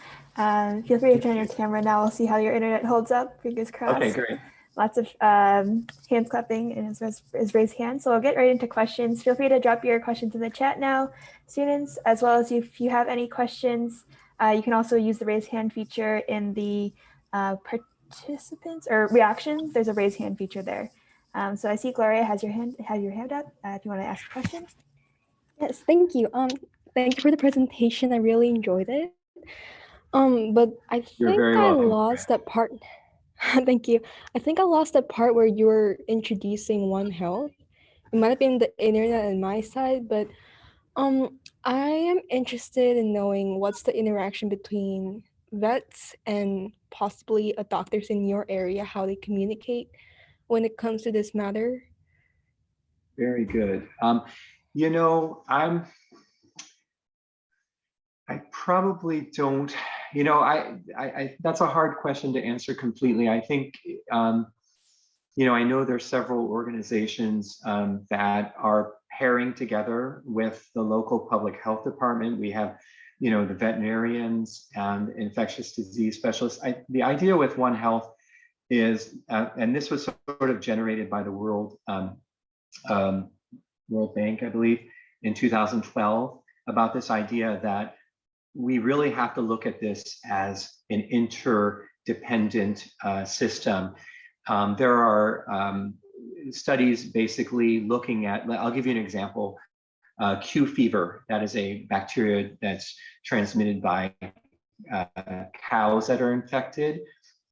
Feel free to turn your camera now. We'll see how your internet holds up. Fingers crossed. Okay, great. Lots of hands clapping and his raised hand. So we'll get right into questions. Feel free to drop your questions in the chat now, students, as well as if you have any questions, you can also use the raise hand feature in the participants or reactions. There's a raise hand feature there. So I see Gloria has your hand up if you want to ask a question. Yes, thank you. Thank you for the presentation. I really enjoyed it. But I think I lost that part. Thank you. I think I lost that part where you were introducing One Health. It might have been the internet on my side, but I am interested in knowing what's the interaction between vets and possibly doctors in your area, how they communicate when it comes to this matter. Very good. I probably don't, that's a hard question to answer completely. I think, I know there's several organizations that are pairing together with the local public health department. We have, the veterinarians and infectious disease specialists. The idea with One Health is, and this was sort of generated by the World Bank, I believe, in 2012, about this idea that we really have to look at this as an interdependent system. There are studies basically looking at, I'll give you an example, Q fever. That is a bacteria that's transmitted by cows that are infected.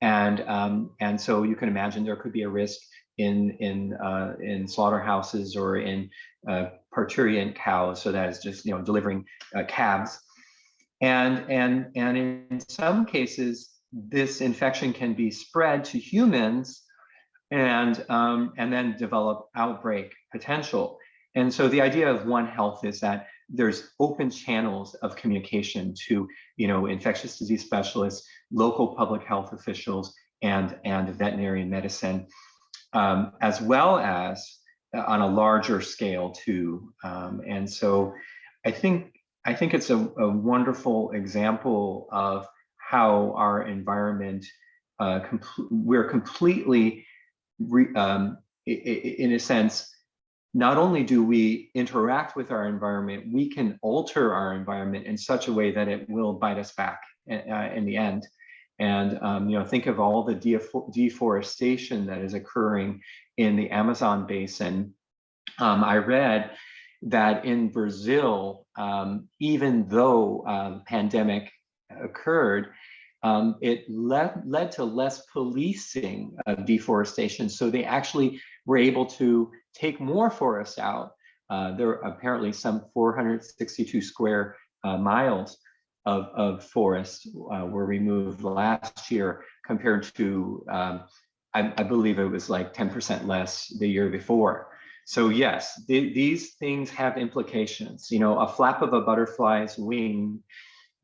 And so you can imagine there could be a risk in slaughterhouses or in parturient cows. So that is just, delivering calves. And in some cases, this infection can be spread to humans and then develop outbreak potential. And so the idea of One Health is that there's open channels of communication to, infectious disease specialists, local public health officials, and veterinary medicine, as well as on a larger scale too. And so I think it's a wonderful example of how our environment we're completely, in a sense, not only do we interact with our environment, we can alter our environment in such a way that it will bite us back in the end. And think of all the deforestation that is occurring in the Amazon basin. I read that in Brazil, even though pandemic occurred, it led to less policing of deforestation. So they actually were able to take more forests out. There are apparently some 462 square miles of forest were removed last year compared to, I believe it was like 10% less the year before. So yes, these things have implications. A flap of a butterfly's wing,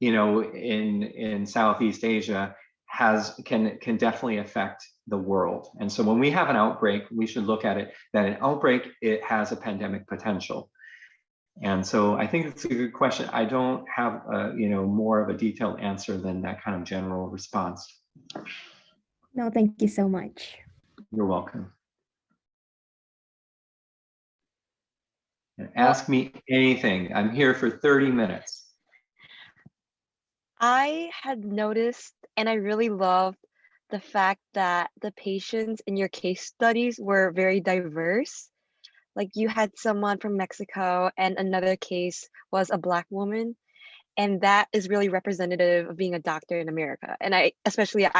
in Southeast Asia can definitely affect the world. And so when we have an outbreak, we should look at it that an outbreak, it has a pandemic potential. And so I think it's a good question. I don't have more of a detailed answer than that kind of general response. No, thank you so much. You're welcome. Ask me anything. I'm here for 30 minutes. I had noticed, and I really loved the fact that the patients in your case studies were very diverse. Like you had someone from Mexico and another case was a Black woman. And that is really representative of being a doctor in America. And I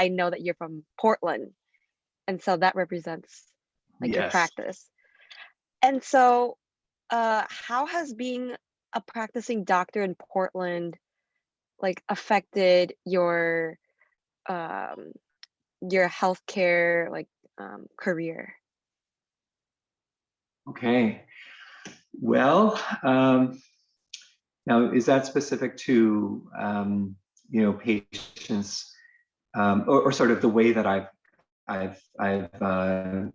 know that you're from Portland. And so that represents like your practice. And so how has being a practicing doctor in Portland like affected your healthcare career? Okay. Well, now is that specific to patients or sort of the way that I've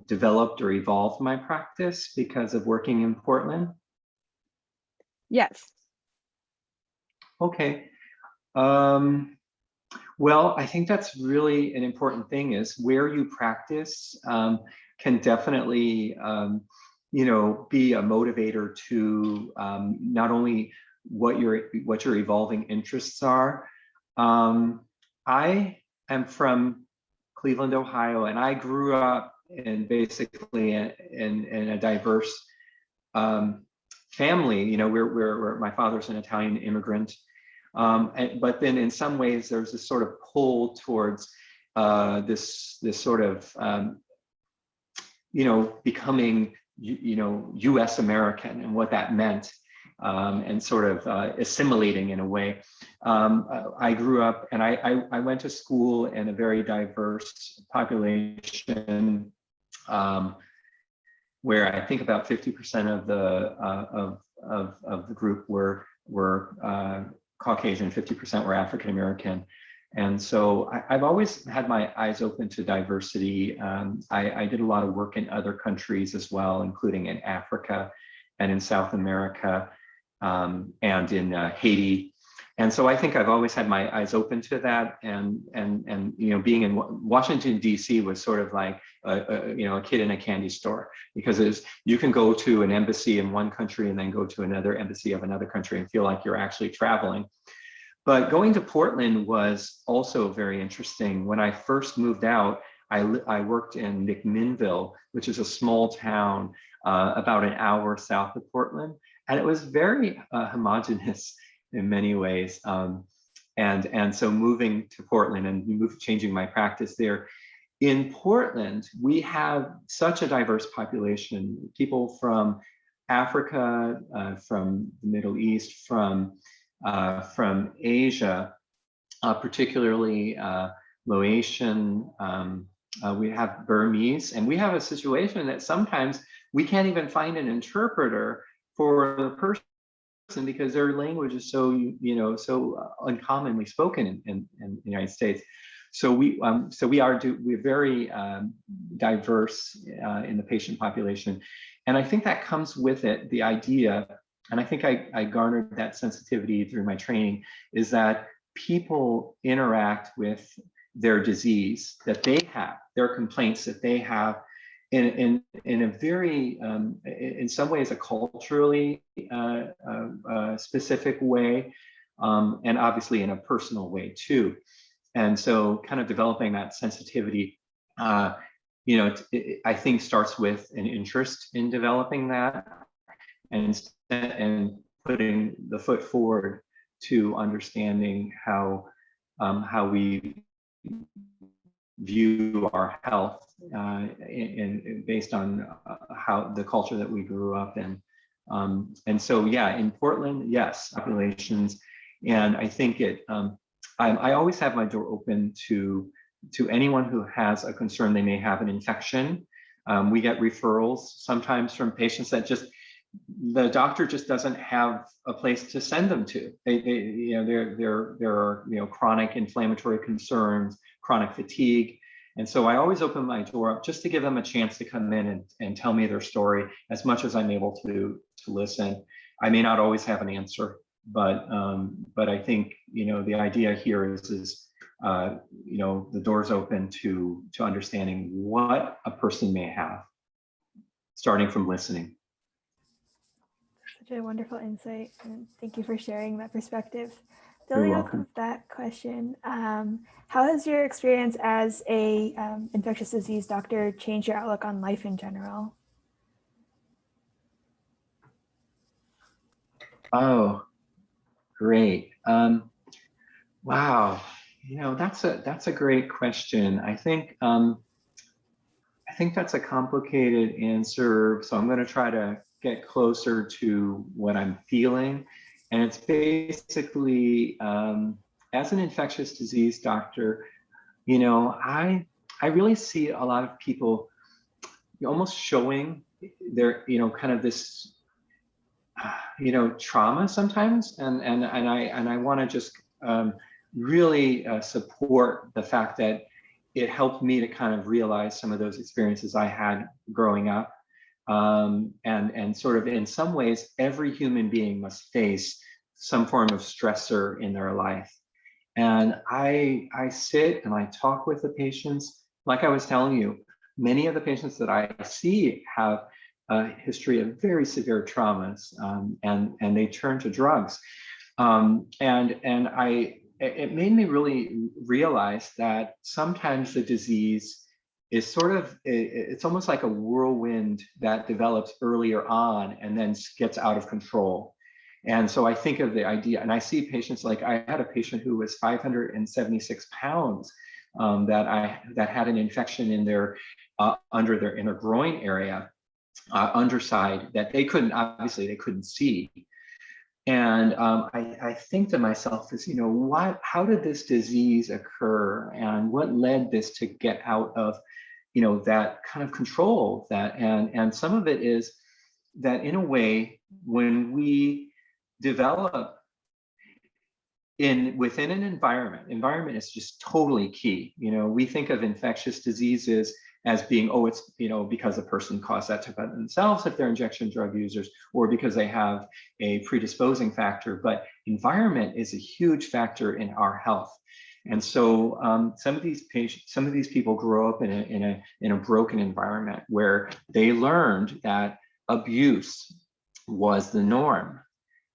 developed or evolved my practice because of working in Portland? Yes. Okay. Well, I think that's really an important thing is where you practice can definitely, be a motivator to not only what your evolving interests are. I am from Cleveland, Ohio, and I grew up in basically in a diverse family. Where my father's an Italian immigrant. But then in some ways there's this sort of pull towards this sort of becoming US American and what that meant, and sort of assimilating in a way. I grew up and I went to school in a very diverse population, where I think about 50% of the group were Caucasian, 50% were African American. And so I've always had my eyes open to diversity. I did a lot of work in other countries as well, including in Africa and in South America, and in Haiti. And so I think I've always had my eyes open to that. And being in Washington, D.C. was sort of like a kid in a candy store, because you can go to an embassy in one country and then go to another embassy of another country and feel like you're actually traveling. But going to Portland was also very interesting. When I first moved out, I worked in McMinnville, which is a small town about an hour south of Portland. And it was very homogenous in many ways. And so moving to Portland and changing my practice there. In Portland, we have such a diverse population, people from Africa, from the Middle East, from Asia, particularly Laotian, we have Burmese, and we have a situation that sometimes we can't even find an interpreter for the person because their language is so, so uncommonly spoken in the United States. So we're very diverse in the patient population. And I think that comes with it, the idea, and I think I garnered that sensitivity through my training, is that people interact with their disease that they have, their complaints that they have, in a very, in some ways, a culturally specific way, and obviously in a personal way too. And so kind of developing that sensitivity, you know, I think starts with an interest in developing that, and putting the foot forward to understanding how we view our health based on how the culture that we grew up in. And so, yeah, in Portland, yes, populations. And I think I always have my door open to anyone who has a concern they may have an infection. We get referrals sometimes from patients that the doctor just doesn't have a place to send them to. You know, there are, you know, chronic inflammatory concerns, chronic fatigue. And so I always open my door up just to give them a chance to come in and tell me their story as much as I'm able to listen. I may not always have an answer, but I think, you know, the idea here is you know, the door's open to understanding what a person may have, starting from listening. Such a wonderful insight, and thank you for sharing that perspective. Building off of that question, how has your experience as a infectious disease doctor changed your outlook on life in general? Oh, great. Wow, you know, that's a great question. I think that's a complicated answer, so I'm going to try to get closer to what I'm feeling. And it's basically, as an infectious disease doctor, you know, I really see a lot of people almost showing their, you know, kind of this, you know, trauma sometimes, and I want to just really support the fact that it helped me to kind of realize some of those experiences I had growing up. And sort of in some ways, every human being must face some form of stressor in their life. And I sit and I talk with the patients. Like I was telling you, many of the patients that I see have a history of very severe traumas, and they turn to drugs. It made me really realize that sometimes the disease is sort of, it's almost like a whirlwind that develops earlier on and then gets out of control. And so I think of the idea, and I see patients, like I had a patient who was 576 pounds that had an infection in their under their inner groin area, underside, that they couldn't see. And I think to myself is, you know, how did this disease occur, and what led this to get out of, you know, that kind of control that, and some of it is that in a way, when we develop within an environment is just totally key. You know, we think of infectious diseases as being, oh, it's, you know, because a person caused that to themselves if they're injection drug users, or because they have a predisposing factor. But environment is a huge factor in our health. And so some of these people grow up in a broken environment where they learned that abuse was the norm.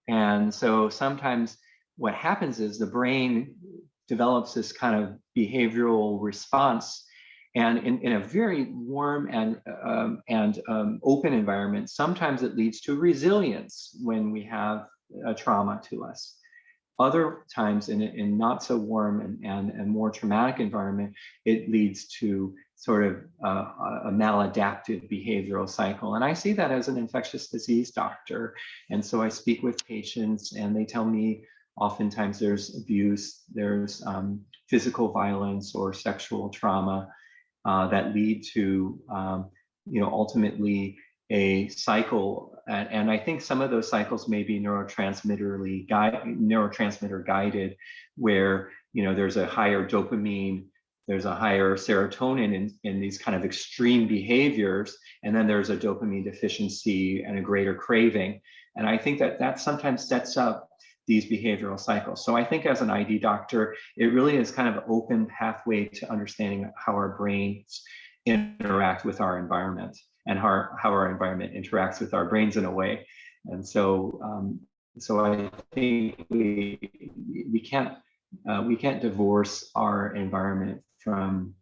And so sometimes what happens is the brain develops this kind of behavioral response. And in a very warm and open environment, sometimes it leads to resilience when we have a trauma to us. Other times in not so warm and more traumatic environment, it leads to sort of a maladaptive behavioral cycle. And I see that as an infectious disease doctor. And so I speak with patients and they tell me oftentimes there's abuse, there's physical violence or sexual trauma that lead to, you know, ultimately a cycle. And I think some of those cycles may be neurotransmitter guided, where, you know, there's a higher dopamine, there's a higher serotonin in these kind of extreme behaviors, and then there's a dopamine deficiency and a greater craving. And I think that sometimes sets up these behavioral cycles. So I think as an ID doctor, it really is kind of an open pathway to understanding how our brains interact with our environment and how our environment interacts with our brains in a way. And so, so I think we can't divorce our environment from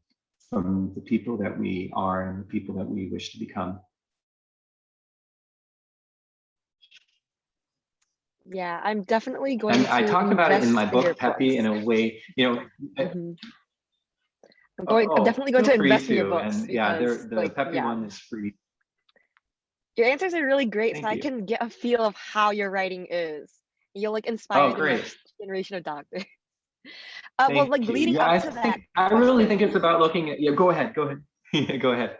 the people that we are and the people that we wish to become. Yeah, I'm definitely going and to I talk about it in my book, Peppy, in a way, I'm definitely going to invest in your books. And yeah, the Peppy one is free. Your answers are really great, Thank so you. I can get a feel of how your writing is. You'll like inspire the next generation of doctors. Well, like leading up to that, I really think it's about looking at. Yeah, go ahead. Yeah, go ahead.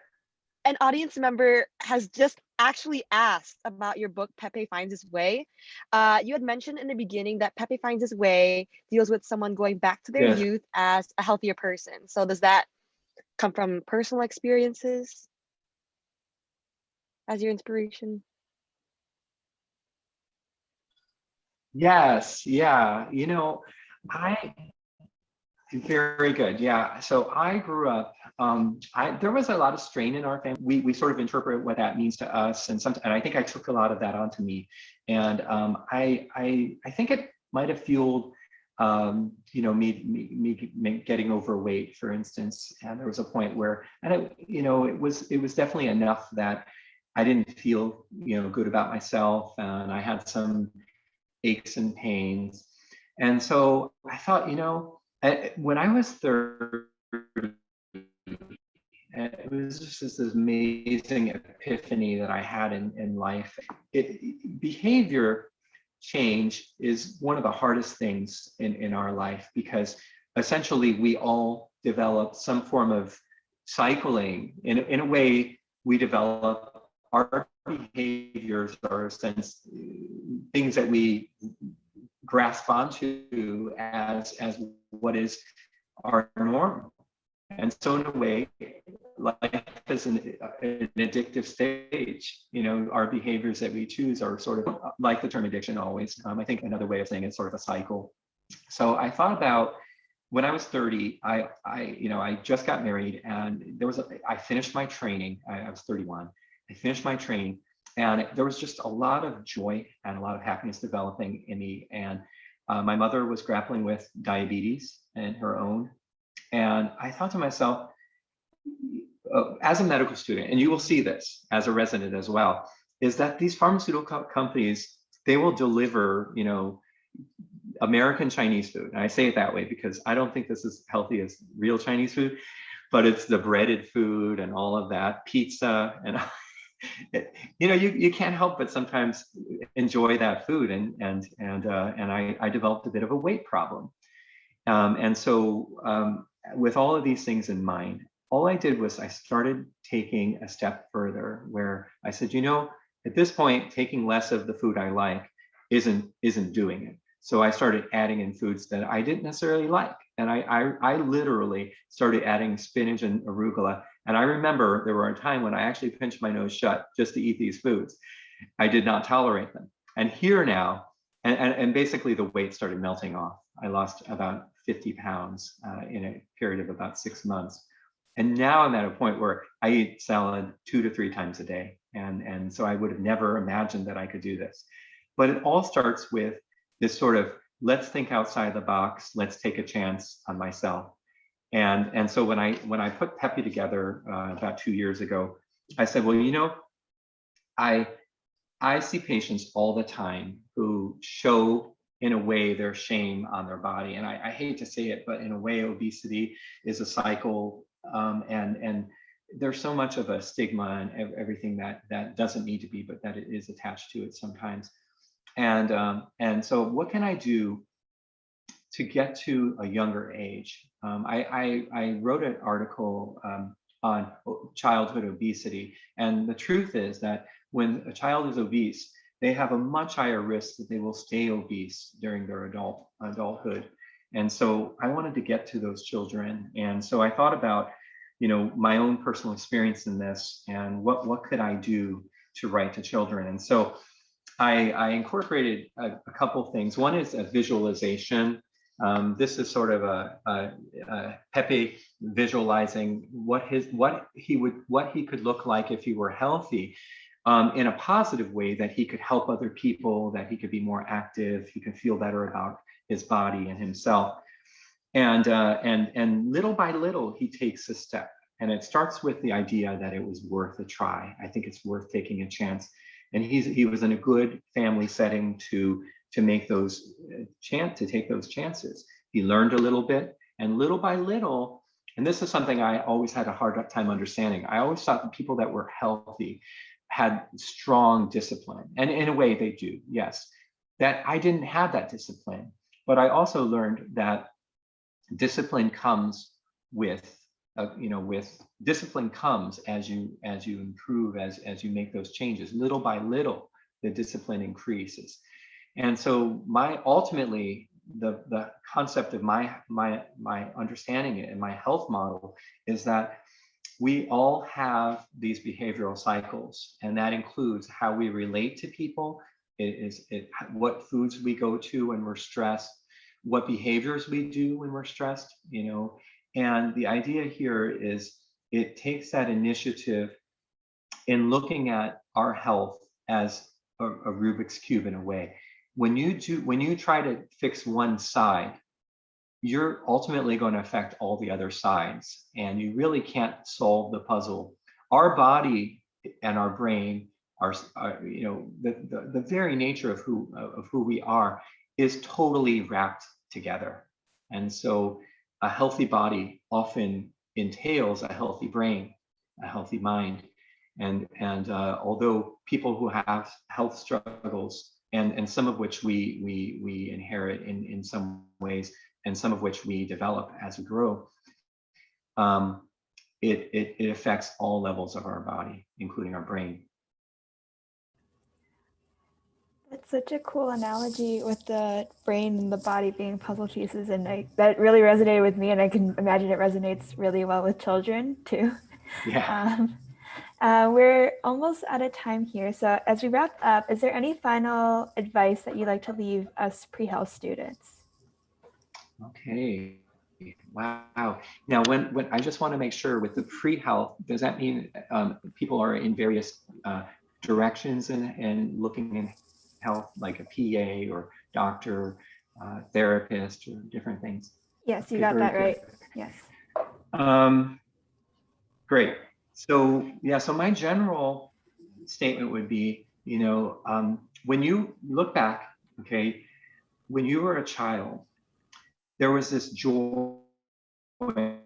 An audience member has just actually asked about your book, Pepe Finds His Way. You had mentioned in the beginning that Pepe Finds His Way deals with someone going back to their youth as a healthier person. So does that come from personal experiences as your inspiration? Yes, yeah. Very good. Yeah. So I grew up, there was a lot of strain in our family. We sort of interpret what that means to us. And I think I took a lot of that onto me. And I think it might have fueled, me getting overweight, for instance. And there was a point where, and it was definitely enough that I didn't feel, good about myself. And I had some aches and pains. And so I thought, when I was 30, it was just this amazing epiphany that I had in life. Behavior change is one of the hardest things in our life, because essentially we all develop some form of cycling. In a way, we develop our behaviors are sense things that we grasp onto as what is our norm. And so in a way, life is an addictive stage. Our behaviors that we choose are sort of like the term addiction always. I think another way of saying it's sort of a cycle. So I thought about when I was 30, I just got married, and I finished my training. I was 31. I finished my training, and there was just a lot of joy and a lot of happiness developing in me. And my mother was grappling with diabetes and her own. And I thought to myself, as a medical student, and you will see this as a resident as well, is that these pharmaceutical companies, they will deliver, American Chinese food. And I say it that way because I don't think this is healthy as real Chinese food, but it's the breaded food and all of that, pizza, and you can't help but sometimes enjoy that food. And I developed a bit of a weight problem. And so with all of these things in mind, all I did was I started taking a step further, where I said, at this point, taking less of the food I like isn't doing it. So I started adding in foods that I didn't necessarily like. And I literally started adding spinach and arugula. And I remember there were a time when I actually pinched my nose shut just to eat these foods. I did not tolerate them. And here now, and basically the weight started melting off. I lost about 50 pounds in a period of about 6 months. And now I'm at a point where I eat salad 2 to 3 times a day. And so I would have never imagined that I could do this. But it all starts with this sort of, let's think outside the box, let's take a chance on myself. And so when I put Peppy together about 2 years ago, I said, well, I see patients all the time who show, in a way, their shame on their body. And I hate to say it, but in a way, obesity is a cycle. And there's so much of a stigma and everything that doesn't need to be, but that it is attached to it sometimes. And so what can I do to get to a younger age? I wrote an article on childhood obesity. And the truth is that when a child is obese, they have a much higher risk that they will stay obese during their adulthood. And so I wanted to get to those children. And so I thought about, my own personal experience in this, and what could I do to write to children. And so I incorporated a couple things. One is a visualization. This is sort of a Pepe visualizing what he could look like if he were healthy, in a positive way, that he could help other people, that he could be more active, he could feel better about his body and himself. And little by little, he takes a step. And it starts with the idea that it was worth a try. I think it's worth taking a chance. And he was in a good family setting to make those to take those chances. He learned a little bit, and little by little, and this is something I always had a hard time understanding. I always thought the people that were healthy had strong discipline, and in a way they do, yes. That I didn't have that discipline, but I also learned that discipline comes with discipline comes as you improve, as you make those changes. Little by little, the discipline increases. And so ultimately the concept of my understanding it and my health model is that we all have these behavioral cycles, and that includes how we relate to people. What foods we go to when we're stressed, what behaviors we do when we're stressed, and the idea here is it takes that initiative in looking at our health as a Rubik's Cube in a way. When you try to fix one side, you're ultimately going to affect all the other sides, and you really can't solve the puzzle. Our body and our brain are the very nature of who we are is totally wrapped together. And so a healthy body often entails a healthy brain, a healthy mind. And although people who have health struggles, and some of which we inherit in some ways, and some of which we develop as we grow, it affects all levels of our body, including our brain. That's such a cool analogy with the brain and the body being puzzle pieces, and that really resonated with me, and I can imagine it resonates really well with children too. Yeah. We're almost out of time here, so as we wrap up, is there any final advice that you'd like to leave us pre-health students? Okay. Wow. Now, when I just want to make sure with the pre-health, does that mean people are in various directions and looking in health, like a PA or doctor, therapist, or different things? Yes, you got that right. Yes. Great. So yeah, so my general statement would be, when you look back, okay, when you were a child, there was this joy that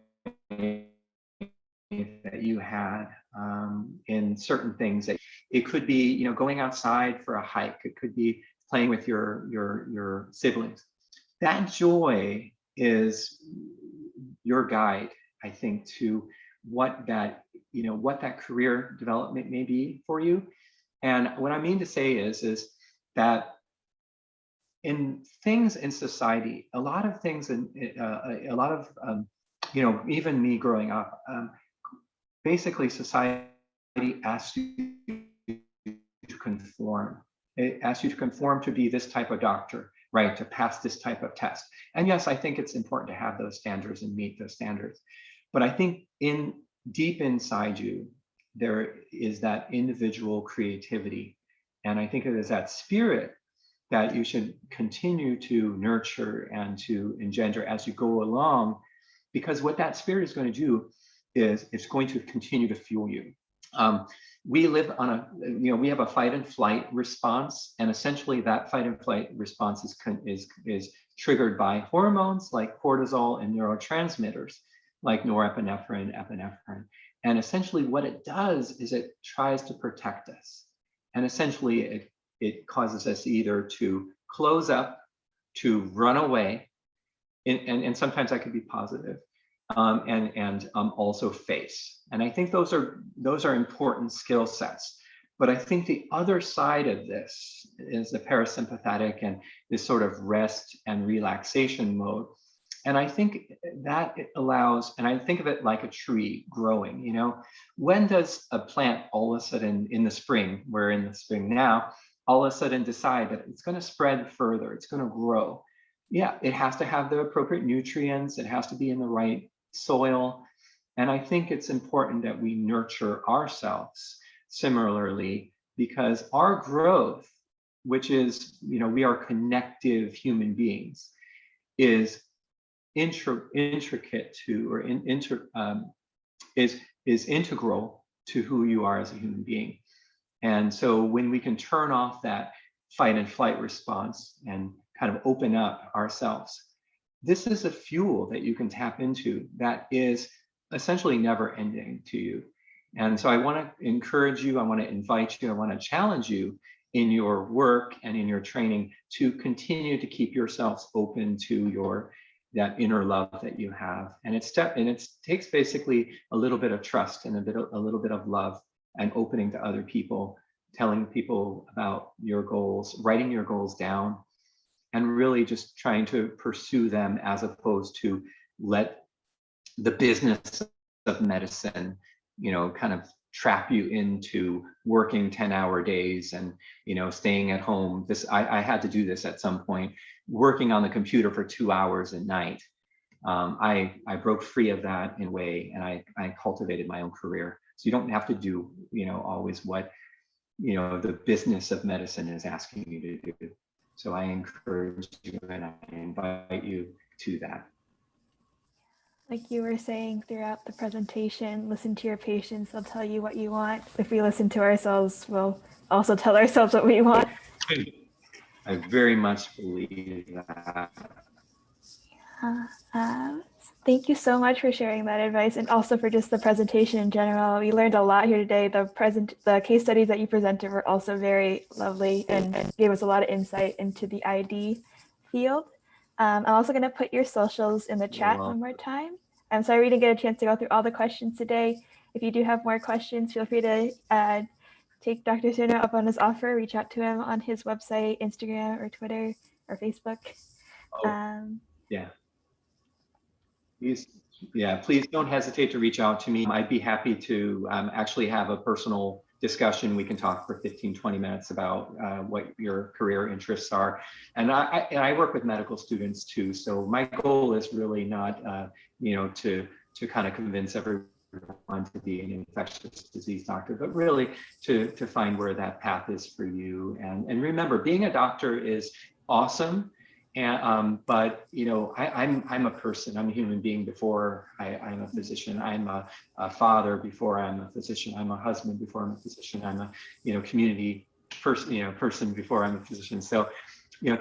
you had in certain things. That it could be, going outside for a hike. It could be playing with your siblings. That joy is your guide, I think, to what that career development may be for you. And what I mean to say is that in things in society, a lot of things, even me growing up, basically society asks you to conform. It asks you to conform to be this type of doctor, right? To pass this type of test. And yes, I think it's important to have those standards and meet those standards. But I think deep inside you, there is that individual creativity. And I think it is that spirit that you should continue to nurture and to engender as you go along, because what that spirit is going to do is it's going to continue to fuel you. We live on we have a fight and flight response, and essentially that fight and flight response is triggered by hormones like cortisol and neurotransmitters like norepinephrine, epinephrine. And essentially what it does is it tries to protect us. And essentially it causes us either to close up, to run away, and sometimes that could be positive, and also face. And I think those are important skill sets. But I think the other side of this is the parasympathetic and this sort of rest and relaxation mode. And I think that it allows, and I think of it like a tree growing, when does a plant all of a sudden in the spring, we're in the spring now, all of a sudden decide that it's going to spread further, it's going to grow. Yeah, it has to have the appropriate nutrients, it has to be in the right soil. And I think it's important that we nurture ourselves similarly, because our growth, which is, we are connective human beings, is intricate to, or is integral to who you are as a human being. And so when we can turn off that fight and flight response and kind of open up ourselves, this is a fuel that you can tap into that is essentially never ending to you. And so I want to encourage you, I want to invite you, I want to challenge you in your work and in your training to continue to keep yourselves open to that inner love that you have. And it takes basically a little bit of trust and a little bit of love and opening to other people, telling people about your goals, writing your goals down, and really just trying to pursue them, as opposed to let the business of medicine, kind of trap you into working 10-hour days and, staying at home. I had to do this at some point, working on the computer for 2 hours a night. I broke free of that in a way, and I cultivated my own career. So you don't have to do, always what, the business of medicine is asking you to do. So I encourage you and I invite you to that. Like you were saying throughout the presentation, listen to your patients, they'll tell you what you want. If we listen to ourselves, we'll also tell ourselves what we want. I very much believe that. Thank you so much for sharing that advice, and also for just the presentation in general. We learned a lot here today. The case studies that you presented were also very lovely and gave us a lot of insight into the ID field. I'm also going to put your socials in the chat one more time. I'm sorry we didn't get a chance to go through all the questions today. If you do have more questions, feel free to take Dr. Cirino up on his offer, reach out to him on his website, Instagram or Twitter or Facebook. Yeah. Please don't hesitate to reach out to me. I'd be happy to actually have a personal discussion. We can talk for 15-20 minutes about what your career interests are. And I work with medical students too. So my goal is really not, to kind of convince everyone to be an infectious disease doctor, but really to find where that path is for you. And remember, being a doctor is awesome. And but I'm a person, I'm a human being before I'm a physician. I'm a father before I'm a physician. I'm a husband before I'm a physician. I'm a community person before I'm a physician. So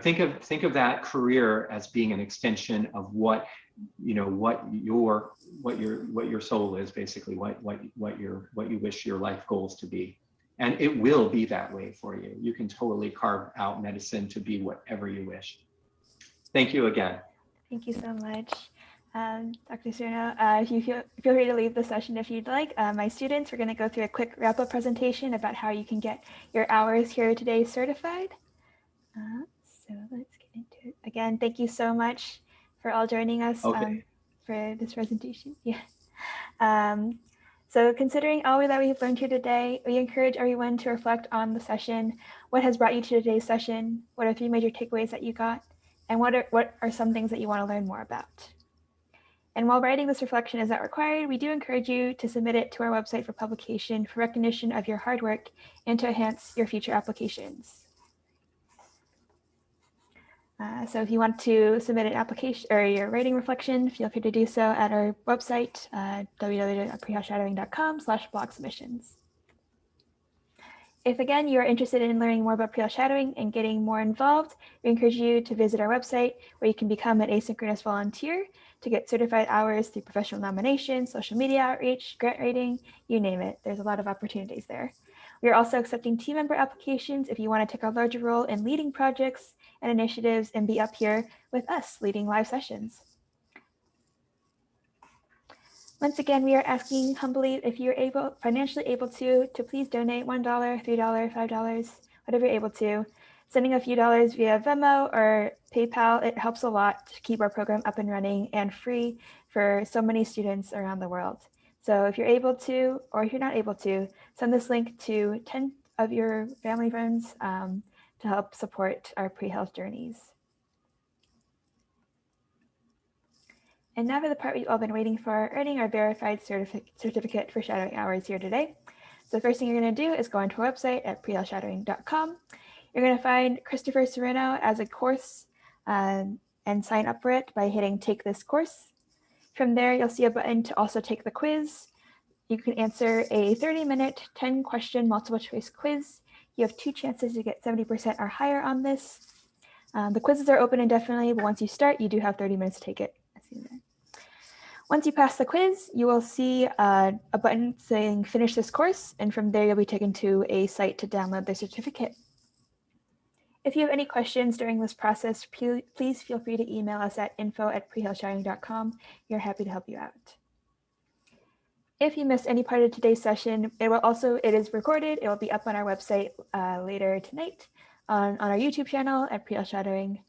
think of that career as being an extension of what your soul is, basically what you wish your life goals to be. And it will be that way for you. You can totally carve out medicine to be whatever you wish. Thank you again. Thank you so much. Dr. Cirino, you feel free to leave the session if you'd like. My students, we're going to go through a quick wrap-up presentation about how you can get your hours here today certified. So let's get into it. Again, thank you so much for all joining us for this presentation. So considering all that we've learned here today, we encourage everyone to reflect on the session. What has brought you to today's session? What are 3 major takeaways that you got? And what are some things that you want to learn more about? And while writing this reflection is not required, we do encourage you to submit it to our website for publication for recognition of your hard work and to enhance your future applications. So if you want to submit an application or your writing reflection, feel free to do so at our website, www.prehashadowing.com/blog submissions. If again, you are interested in learning more about prehealth shadowing and getting more involved, we encourage you to visit our website where you can become an asynchronous volunteer to get certified hours through professional nomination, social media outreach, grant writing, you name it. There's a lot of opportunities there. We are also accepting team member applications if you want to take a larger role in leading projects and initiatives and be up here with us leading live sessions. Once again, we are asking humbly if you're financially able to please donate $1, $3, $5, whatever you're able to. Sending a few dollars via Venmo or PayPal, it helps a lot to keep our program up and running and free for so many students around the world. So if you're able to, or if you're not able to, send this link to 10 of your family friends to help support our pre-health journeys. And now for the part we've all been waiting for, earning our verified certificate for shadowing hours here today. So the first thing you're going to do is go onto our website at prehealthshadowing.com. You're going to find Christopher Cirino as a course and sign up for it by hitting Take This Course. From there, you'll see a button to also take the quiz. You can answer a 30-minute, 10-question multiple choice quiz. You have 2 chances to get 70% or higher on this. The quizzes are open indefinitely, but once you start, you do have 30 minutes to take it. Once you pass the quiz, you will see a button saying Finish this course, and from there you'll be taken to a site to download the certificate. If you have any questions during this process, please feel free to email us at info@prehealthshadowing.com. We're happy to help you out. If you missed any part of today's session, it is recorded. It will be up on our website later tonight on our YouTube channel at Pre-Health Shadowing.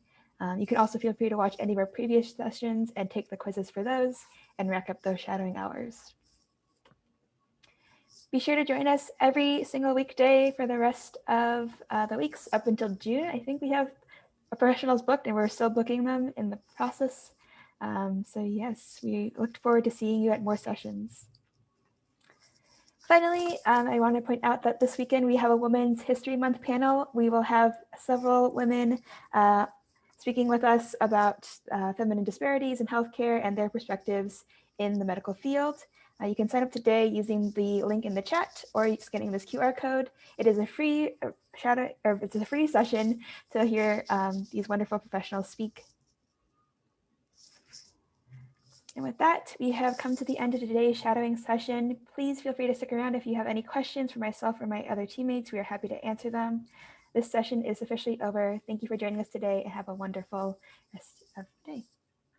You can also feel free to watch any of our previous sessions and take the quizzes for those and rack up those shadowing hours. Be sure to join us every single weekday for the rest of the weeks up until June. I think we have professionals booked and we're still booking them in the process. So yes, we look forward to seeing you at more sessions. Finally, I want to point out that this weekend we have a Women's History Month panel. We will have several women speaking with us about feminine disparities in healthcare and their perspectives in the medical field. You can sign up today using the link in the chat or scanning this QR code. It is a free it's a free session to hear these wonderful professionals speak. And with that, we have come to the end of today's shadowing session. Please feel free to stick around if you have any questions for myself or my other teammates. We are happy to answer them. This session is officially over. Thank you for joining us today and have a wonderful rest of the day.